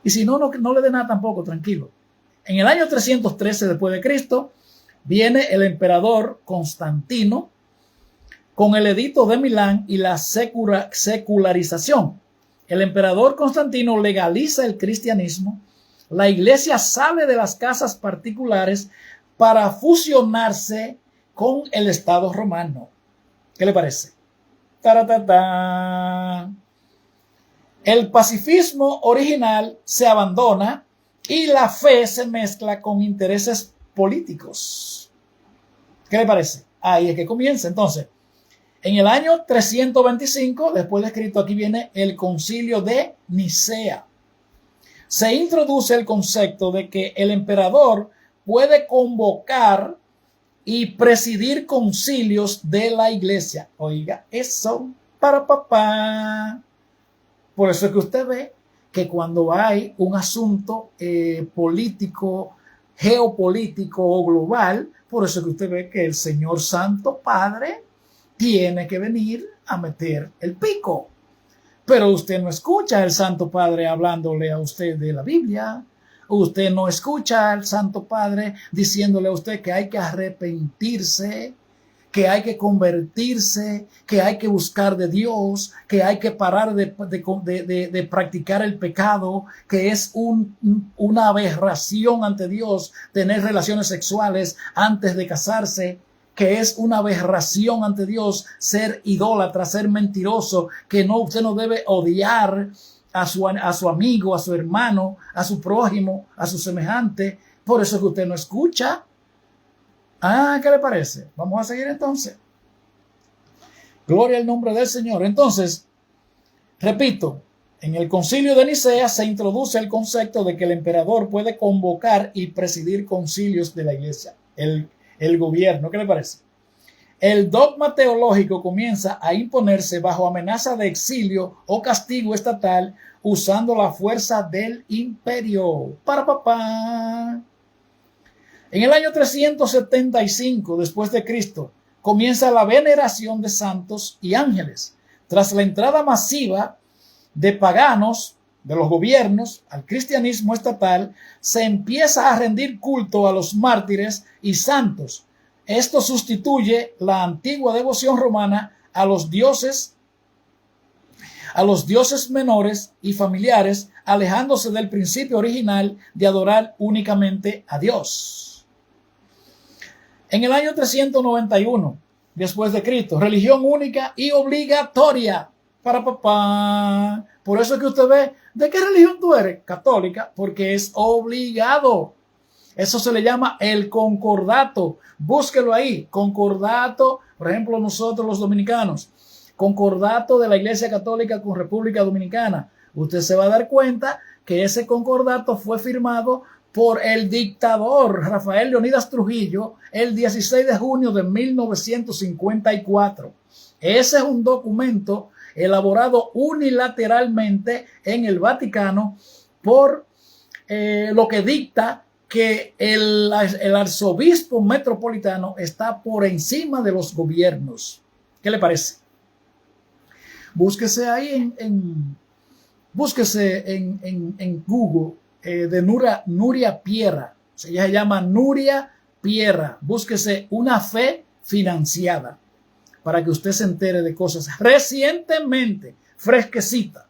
Y si no, no le dé nada tampoco, tranquilo. En el año 313 después de Cristo, viene el emperador Constantino con el edicto de Milán y la secularización. El emperador Constantino legaliza el cristianismo. La iglesia sale de las casas particulares para fusionarse con el Estado romano. ¿Qué le parece? ¡Taratata! El pacifismo original se abandona y la fe se mezcla con intereses políticos. ¿Qué le parece? Ahí es que comienza. Entonces, en el año 325, después de Cristo, aquí viene el concilio de Nicea. Se introduce el concepto de que el emperador puede convocar y presidir concilios de la iglesia. Oiga, eso para papá. Por eso es que usted ve que cuando hay un asunto político, geopolítico o global, por eso es que usted ve que el Señor Santo Padre tiene que venir a meter el pico. Pero usted no escucha al Santo Padre hablándole a usted de la Biblia. Usted no escucha al Santo Padre diciéndole a usted que hay que arrepentirse, que hay que convertirse, que hay que buscar de Dios, que hay que parar de practicar el pecado, que es una aberración ante Dios tener relaciones sexuales antes de casarse, que es una aberración ante Dios ser idólatra, ser mentiroso, que usted no debe odiar a su amigo, a su hermano, a su prójimo, a su semejante. Por eso es que usted no escucha. ¿Qué le parece? Vamos a seguir entonces. Gloria al nombre del Señor. Entonces, repito, en el concilio de Nicea se introduce el concepto de que el emperador puede convocar y presidir concilios de la iglesia, el gobierno. ¿Qué le parece? El dogma teológico comienza a imponerse bajo amenaza de exilio o castigo estatal usando la fuerza del imperio. En el año 375 después de Cristo comienza la veneración de santos y ángeles. Tras la entrada masiva de paganos de los gobiernos al cristianismo estatal, se empieza a rendir culto a los mártires y santos. Esto sustituye la antigua devoción romana a los dioses menores y familiares, alejándose del principio original de adorar únicamente a Dios. En el año 391 después de Cristo, religión única y obligatoria para papá. Por eso es que usted ve, ¿de qué religión tú eres? Católica, porque es obligado. Eso se le llama el concordato. Búsquelo ahí. Concordato, por ejemplo, nosotros los dominicanos. Concordato de la Iglesia Católica con República Dominicana. Usted se va a dar cuenta que ese concordato fue firmado por el dictador Rafael Leónidas Trujillo el 16 de junio de 1954. Ese es un documento elaborado unilateralmente en el Vaticano por lo que dicta que el arzobispo metropolitano está por encima de los gobiernos. ¿Qué le parece? Búsquese ahí búsquese en Google de Nuria Pierra. Ella se llama Nuria Pierra. Búsquese una fe financiada para que usted se entere de cosas recientemente, fresquecita.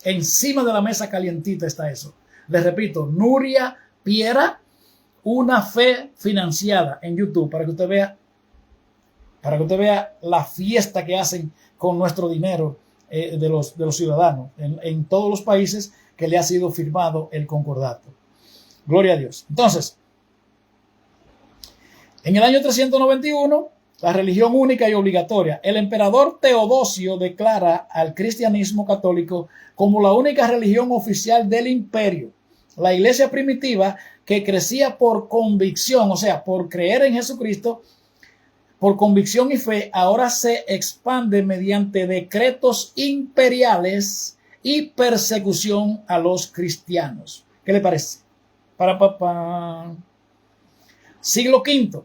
Encima de la mesa calientita está eso. Les repito, Nuria Pierra, una fe financiada en YouTube, para que usted vea la fiesta que hacen con nuestro dinero de los ciudadanos en todos los países que le ha sido firmado el concordato. Gloria a Dios. Entonces, en el año 391, la religión única y obligatoria, el emperador Teodosio declara al cristianismo católico como la única religión oficial del imperio. La iglesia primitiva, que crecía por convicción, o sea, por creer en Jesucristo, por convicción y fe, ahora se expande mediante decretos imperiales y persecución a los cristianos. ¿Qué le parece? Siglo V.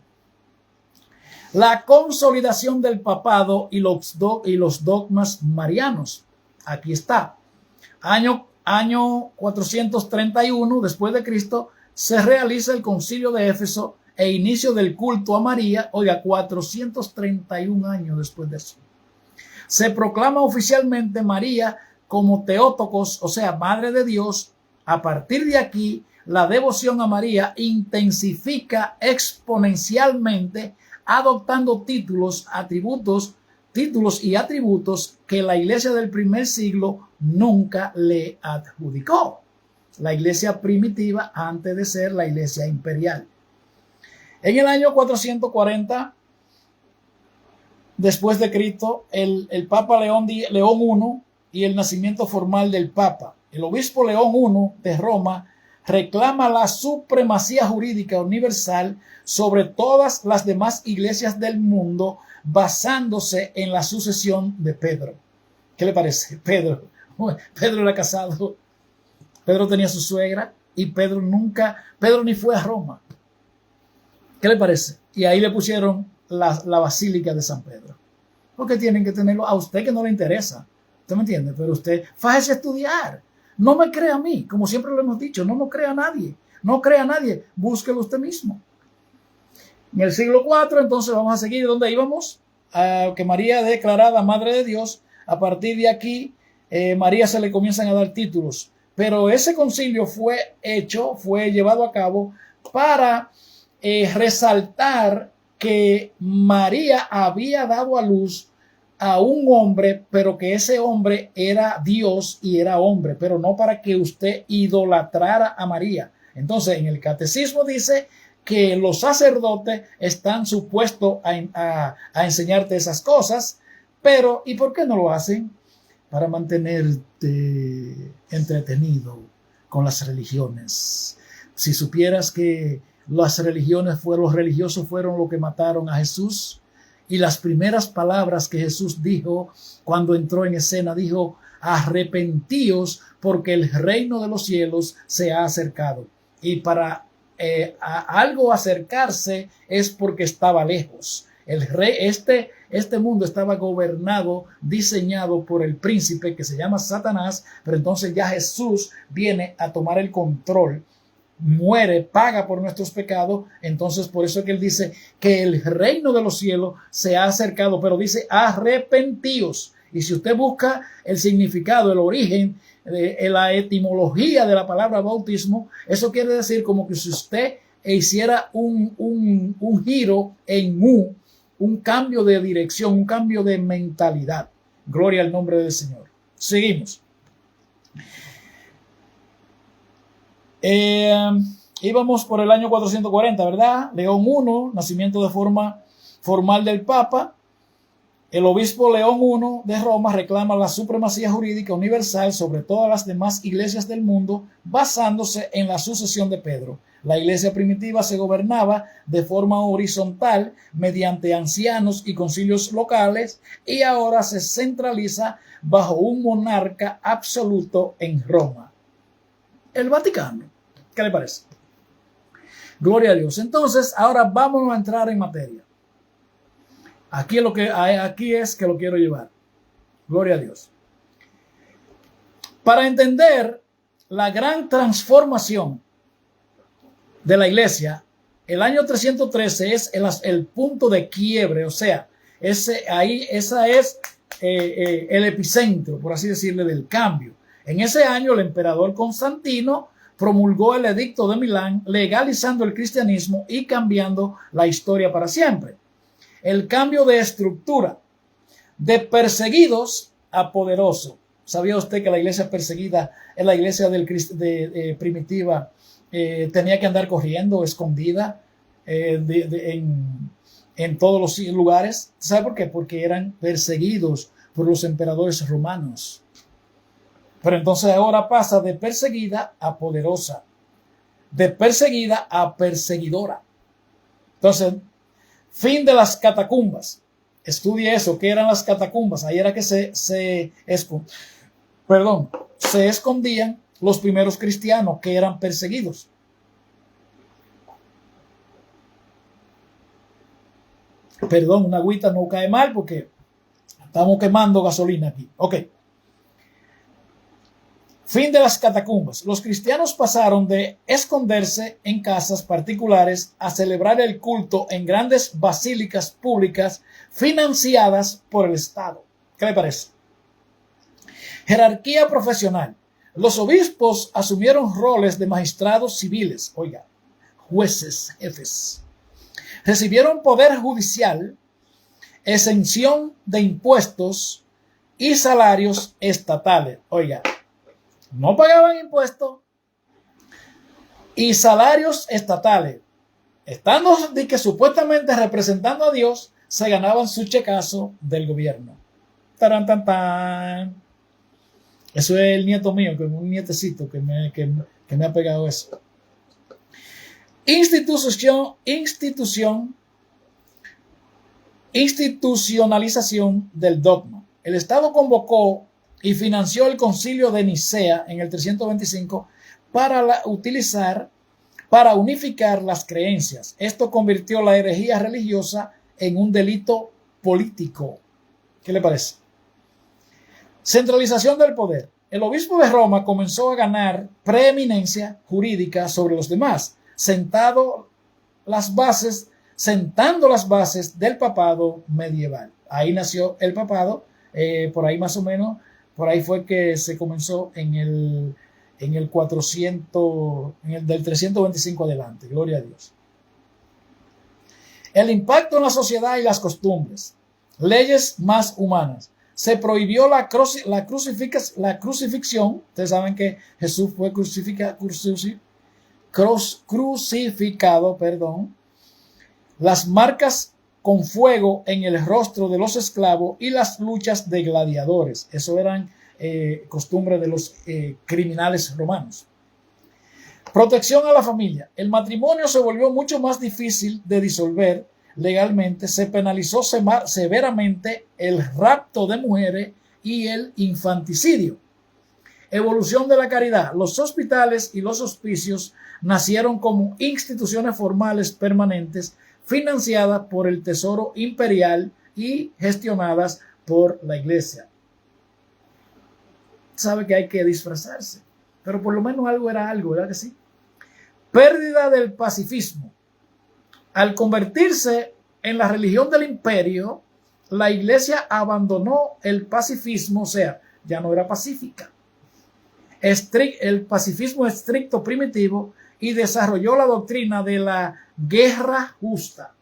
La consolidación del papado y los dogmas marianos. Aquí está. Año 431 después de Cristo se realiza el concilio de Éfeso e inicio del culto a María. Oiga, 431 años después de eso. Se proclama oficialmente María como Theotokos, o sea, Madre de Dios. A partir de aquí, la devoción a María intensifica exponencialmente, adoptando títulos y atributos que la iglesia del primer siglo nunca le adjudicó. La iglesia primitiva antes de ser la iglesia imperial. En el año 440 después de Cristo, el Papa León I y el nacimiento formal del Papa. El obispo León I de Roma reclama la supremacía jurídica universal sobre todas las demás iglesias del mundo, basándose en la sucesión de Pedro. ¿Qué le parece? Pedro era casado, Pedro tenía su suegra y Pedro ni fue a Roma. ¿Qué le parece? Y ahí le pusieron la Basílica de San Pedro. Porque tienen que tenerlo a usted que no le interesa. ¿Usted me entiende? Pero usted, fájese a estudiar. No me crea a mí, como siempre lo hemos dicho, no crea a nadie. No crea a nadie, búsquelo usted mismo. En el siglo IV, entonces vamos a seguir donde íbamos, que María declarada Madre de Dios. A partir de aquí, María se le comienzan a dar títulos. Pero ese concilio fue llevado a cabo para resaltar que María había dado a luz a un hombre, pero que ese hombre era Dios y era hombre, pero no para que usted idolatrara a María. Entonces, en el catecismo dice que los sacerdotes están supuestos a enseñarte esas cosas, pero ¿y por qué no lo hacen? Para mantenerte entretenido con las religiones. Si supieras que los religiosos fueron los que mataron a Jesús, y las primeras palabras que Jesús dijo cuando entró en escena, dijo: arrepentíos porque el reino de los cielos se ha acercado. Y para algo acercarse es porque estaba lejos. Este mundo estaba gobernado, diseñado por el príncipe que se llama Satanás, pero entonces ya Jesús viene a tomar el control, muere, paga por nuestros pecados. Entonces por eso es que él dice que el reino de los cielos se ha acercado, pero dice arrepentíos. Y si usted busca el significado, el origen, la etimología de la palabra bautismo, eso quiere decir como que si usted hiciera un giro en un cambio de dirección, un cambio de mentalidad. Gloria al nombre del Señor. Seguimos. íbamos por el año 440, ¿verdad? León I, nacimiento de forma formal del Papa. El obispo León I de Roma reclama la supremacía jurídica universal sobre todas las demás iglesias del mundo, basándose en la sucesión de Pedro. La iglesia primitiva se gobernaba de forma horizontal mediante ancianos y concilios locales, y ahora se centraliza bajo un monarca absoluto en Roma, el Vaticano. ¿Qué le parece? Gloria a Dios. Entonces, ahora vamos a entrar en materia. Aquí es que lo quiero llevar. Gloria a Dios. Para entender la gran transformación de la iglesia, el año 313 es el punto de quiebre, o sea, esa es el epicentro, por así decirle, del cambio. En ese año el emperador Constantino promulgó el edicto de Milán, legalizando el cristianismo y cambiando la historia para siempre. El cambio de estructura de perseguidos a poderosos. ¿Sabía usted que la iglesia perseguida, en la iglesia primitiva, tenía que andar corriendo, escondida en todos los lugares? ¿Sabe por qué? Porque eran perseguidos por los emperadores romanos. Pero entonces ahora pasa de perseguida a poderosa, de perseguida a perseguidora. Entonces, fin de las catacumbas. Estudie eso. ¿Qué eran las catacumbas? Ahí era que se escondían los primeros cristianos que eran perseguidos. Perdón, una agüita no cae mal porque estamos quemando gasolina aquí. Ok. Fin de las catacumbas. Los cristianos pasaron de esconderse en casas particulares a celebrar el culto en grandes basílicas públicas financiadas por el Estado. ¿Qué le parece? Jerarquía profesional. Los obispos asumieron roles de magistrados civiles, jueces, jefes. Recibieron poder judicial, exención de impuestos y salarios estatales. No pagaban impuestos y salarios estatales. Estando supuestamente representando a Dios, se ganaban su checazo del gobierno. Tarán, tan, tan. Eso es el nieto mío, que es un nietecito que me ha pegado eso. Institucionalización del dogma. El Estado convocó y financió el concilio de Nicea en el 325 para unificar las creencias. Esto convirtió la herejía religiosa en un delito político. ¿Qué le parece? Centralización del poder. El obispo de Roma comenzó a ganar preeminencia jurídica sobre los demás, sentando las bases del papado medieval. Ahí nació el papado, por ahí más o menos. Por ahí fue que se comenzó en el 400, del 325 adelante. Gloria a Dios. El impacto en la sociedad y las costumbres. Leyes más humanas. Se prohibió la crucifixión. Ustedes saben que Jesús fue crucificado. Las marcas con fuego en el rostro de los esclavos y las luchas de gladiadores. Eso eran costumbres de los criminales romanos. Protección a la familia. El matrimonio se volvió mucho más difícil de disolver legalmente. Se penalizó severamente el rapto de mujeres y el infanticidio. Evolución de la caridad. Los hospitales y los hospicios nacieron como instituciones formales permanentes financiadas por el tesoro imperial y gestionadas por la iglesia. Sabe que hay que disfrazarse, pero por lo menos algo era algo, ¿verdad que sí? Pérdida del pacifismo. Al convertirse en la religión del imperio, la iglesia abandonó el pacifismo, o sea, ya no era pacífica. El pacifismo estricto primitivo y desarrolló la doctrina de la guerra justa.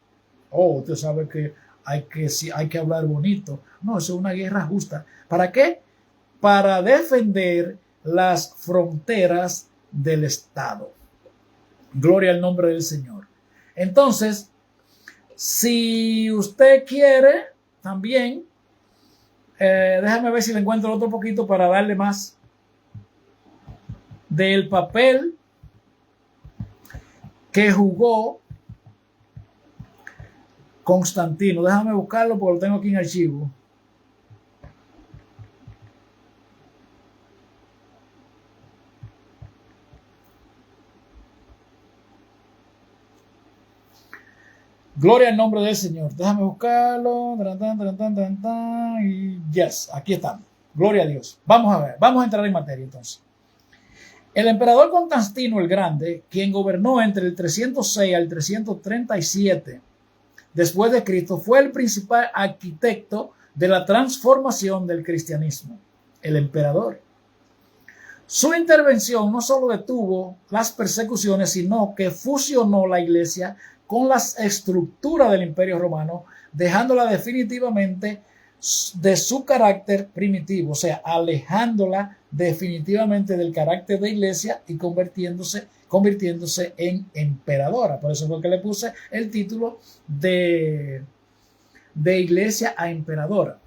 Usted sabe que hay que hablar bonito. No, eso es una guerra justa. ¿Para qué? Para defender las fronteras del Estado. Gloria al nombre del Señor. Entonces, si usted quiere, también, déjame ver si le encuentro otro poquito para darle más del papel que jugó Constantino. Déjame buscarlo porque lo tengo aquí en archivo. Gloria al nombre del Señor. Déjame buscarlo. Y yes, aquí estamos. Gloria a Dios. Vamos a ver. Vamos a entrar en materia entonces. El emperador Constantino el Grande, quien gobernó entre el 306 al 337 después de Cristo, fue el principal arquitecto de la transformación del cristianismo. El emperador. Su intervención no solo detuvo las persecuciones, sino que fusionó la iglesia con la estructura del Imperio Romano, dejándola definitivamente de su carácter primitivo, o sea, alejándola definitivamente del carácter de iglesia y convirtiéndose en emperadora. Por eso fue que le puse el título de iglesia a emperadora.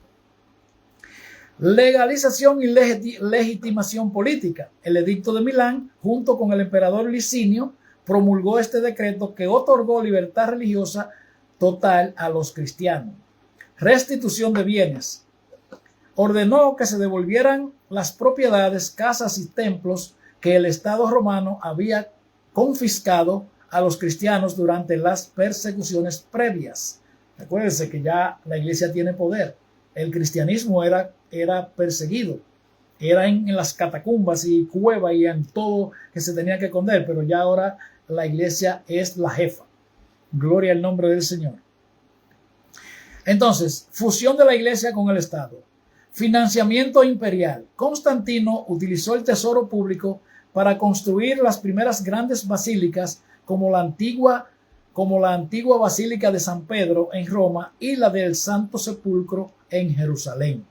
Legalización y legitimación política. El edicto de Milán, junto con el emperador Licinio, promulgó este decreto que otorgó libertad religiosa total a los cristianos. Restitución de bienes. Ordenó que se devolvieran las propiedades, casas y templos que el Estado romano había confiscado a los cristianos durante las persecuciones previas. Recuérdense que ya la iglesia tiene poder. El cristianismo era perseguido. Era en las catacumbas y cuevas y en todo que se tenía que esconder, pero ya ahora la iglesia es la jefa. Gloria al nombre del Señor. Entonces, fusión de la iglesia con el Estado. Financiamiento imperial. Constantino utilizó el tesoro público para construir las primeras grandes basílicas como la antigua Basílica de San Pedro en Roma y la del Santo Sepulcro en Jerusalén.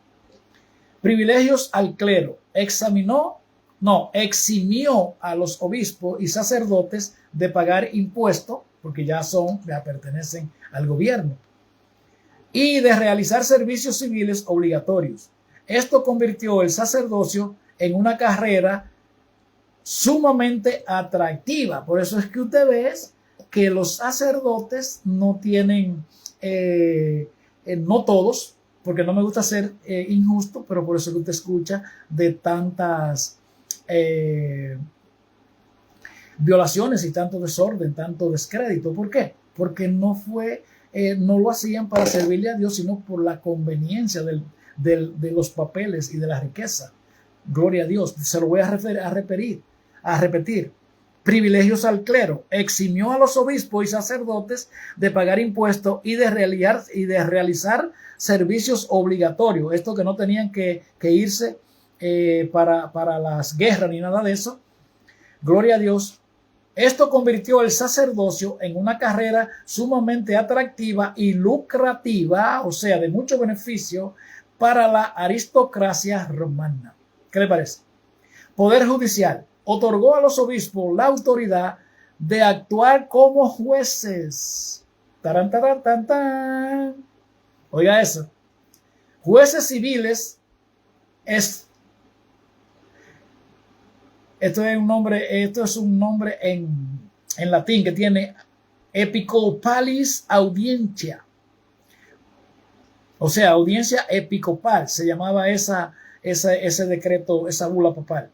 Privilegios al clero. Eximió a los obispos y sacerdotes de pagar impuestos, porque ya pertenecen al gobierno, y de realizar servicios civiles obligatorios. Esto convirtió el sacerdocio en una carrera sumamente atractiva. Por eso es que usted ve que los sacerdotes no tienen, no todos, porque no me gusta ser injusto, pero por eso que usted escucha de tantas violaciones y tanto desorden, tanto descrédito. ¿Por qué? Porque no lo hacían para servirle a Dios, sino por la conveniencia de los papeles y de la riqueza. Gloria a Dios. Se lo voy a repetir. Privilegios al clero. Eximió a los obispos y sacerdotes de pagar impuestos y de realizar servicios obligatorios. Esto que no tenían que irse para las guerras ni nada de eso. Gloria a Dios. Esto convirtió el sacerdocio en una carrera sumamente atractiva y lucrativa, o sea, de mucho beneficio para la aristocracia romana. ¿Qué le parece? Poder judicial. Otorgó a los obispos la autoridad de actuar como jueces. Tarán, tarán, tan, tan. Oiga eso. Jueces civiles esto es un nombre en latín que tiene episcopalis audiencia. O sea, audiencia episcopal se llamaba ese decreto, esa bula papal.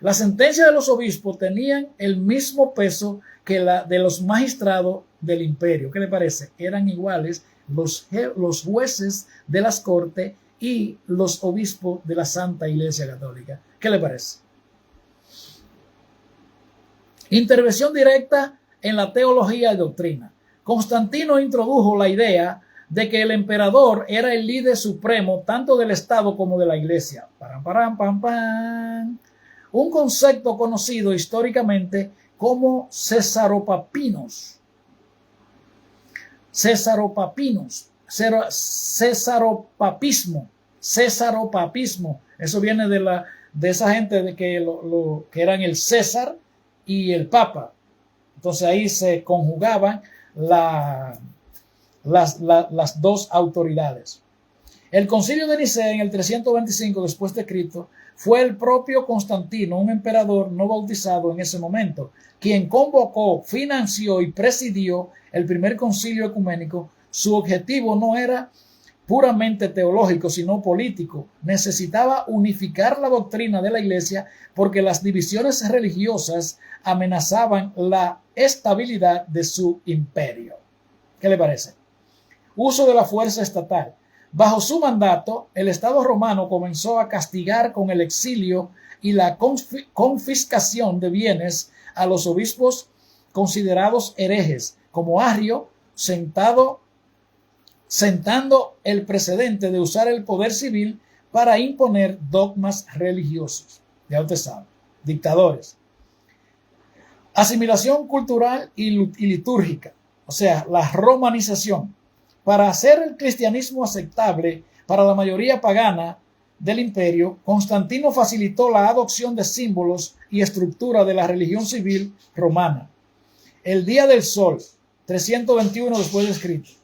Las sentencias de los obispos tenían el mismo peso que la de los magistrados del imperio. ¿Qué le parece? Eran iguales los jueces de las cortes y los obispos de la Santa Iglesia Católica. ¿Qué le parece? Intervención directa en la teología y doctrina. Constantino introdujo la idea de que el emperador era el líder supremo tanto del Estado como de la Iglesia. Un concepto conocido históricamente como cesaropapismo. Eso viene de esa gente de que eran el César y el Papa. Entonces ahí se conjugaban las dos autoridades. El concilio de Nicea en el 325 después de Cristo fue el propio Constantino, un emperador no bautizado en ese momento, quien convocó, financió y presidió el primer concilio ecuménico. Su objetivo no era puramente teológico, sino político. Necesitaba unificar la doctrina de la Iglesia porque las divisiones religiosas amenazaban la estabilidad de su imperio. ¿Qué le parece? Uso de la fuerza estatal. Bajo su mandato, el Estado romano comenzó a castigar con el exilio y la confiscación de bienes a los obispos considerados herejes, como Arrio, sentando el precedente de usar el poder civil para imponer dogmas religiosos. Ya usted sabe, dictadores. Asimilación cultural y litúrgica, o sea, la romanización. Para hacer el cristianismo aceptable para la mayoría pagana del imperio, Constantino facilitó la adopción de símbolos y estructura de la religión civil romana. El Día del Sol, 321 después de Cristo.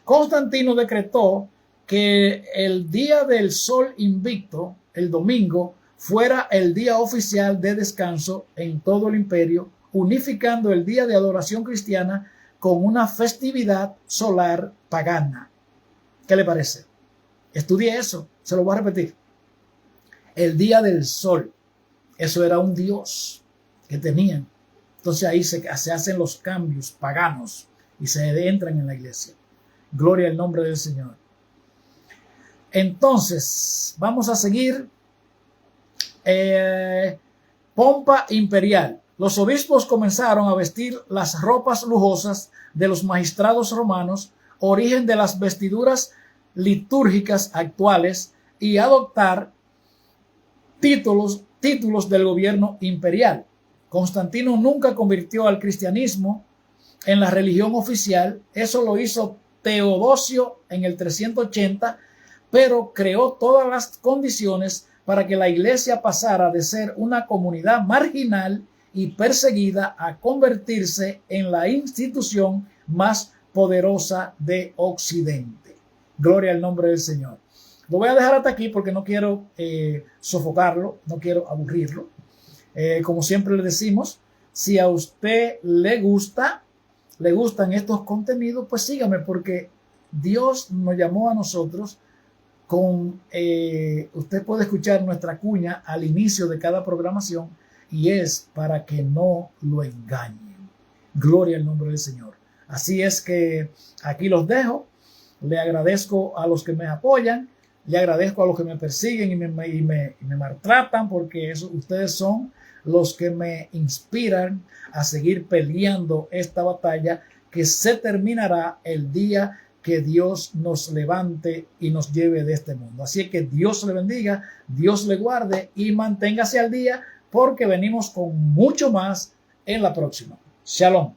Constantino decretó que el Día del Sol invicto, el domingo, fuera el día oficial de descanso en todo el imperio, unificando el día de adoración cristiana con una festividad solar pagana. ¿Qué le parece? Estudie eso, se lo voy a repetir. El Día del Sol, eso era un dios que tenían. Entonces ahí se hacen los cambios paganos y se entran en la iglesia. Gloria al nombre del Señor. Entonces, vamos a seguir. Pompa imperial. Los obispos comenzaron a vestir las ropas lujosas de los magistrados romanos, origen de las vestiduras litúrgicas actuales, y adoptar títulos del gobierno imperial. Constantino nunca convirtió al cristianismo en la religión oficial. Eso lo hizo Teodosio en el 380, pero creó todas las condiciones para que la iglesia pasara de ser una comunidad marginal y perseguida a convertirse en la institución más poderosa de Occidente. Gloria al nombre del Señor. Lo voy a dejar hasta aquí porque no quiero sofocarlo, no quiero aburrirlo. Como siempre le decimos, si a usted le gustan estos contenidos, pues sígame, porque Dios nos llamó a nosotros usted puede escuchar nuestra cuña al inicio de cada programación, y es para que no lo engañen. Gloria al nombre del Señor. Así es que aquí los dejo. Le agradezco a los que me apoyan, le agradezco a los que me persiguen y me maltratan, porque ustedes son los que me inspiran a seguir peleando esta batalla que se terminará el día que Dios nos levante y nos lleve de este mundo. Así que Dios le bendiga, Dios le guarde y manténgase al día, porque venimos con mucho más en la próxima. Shalom.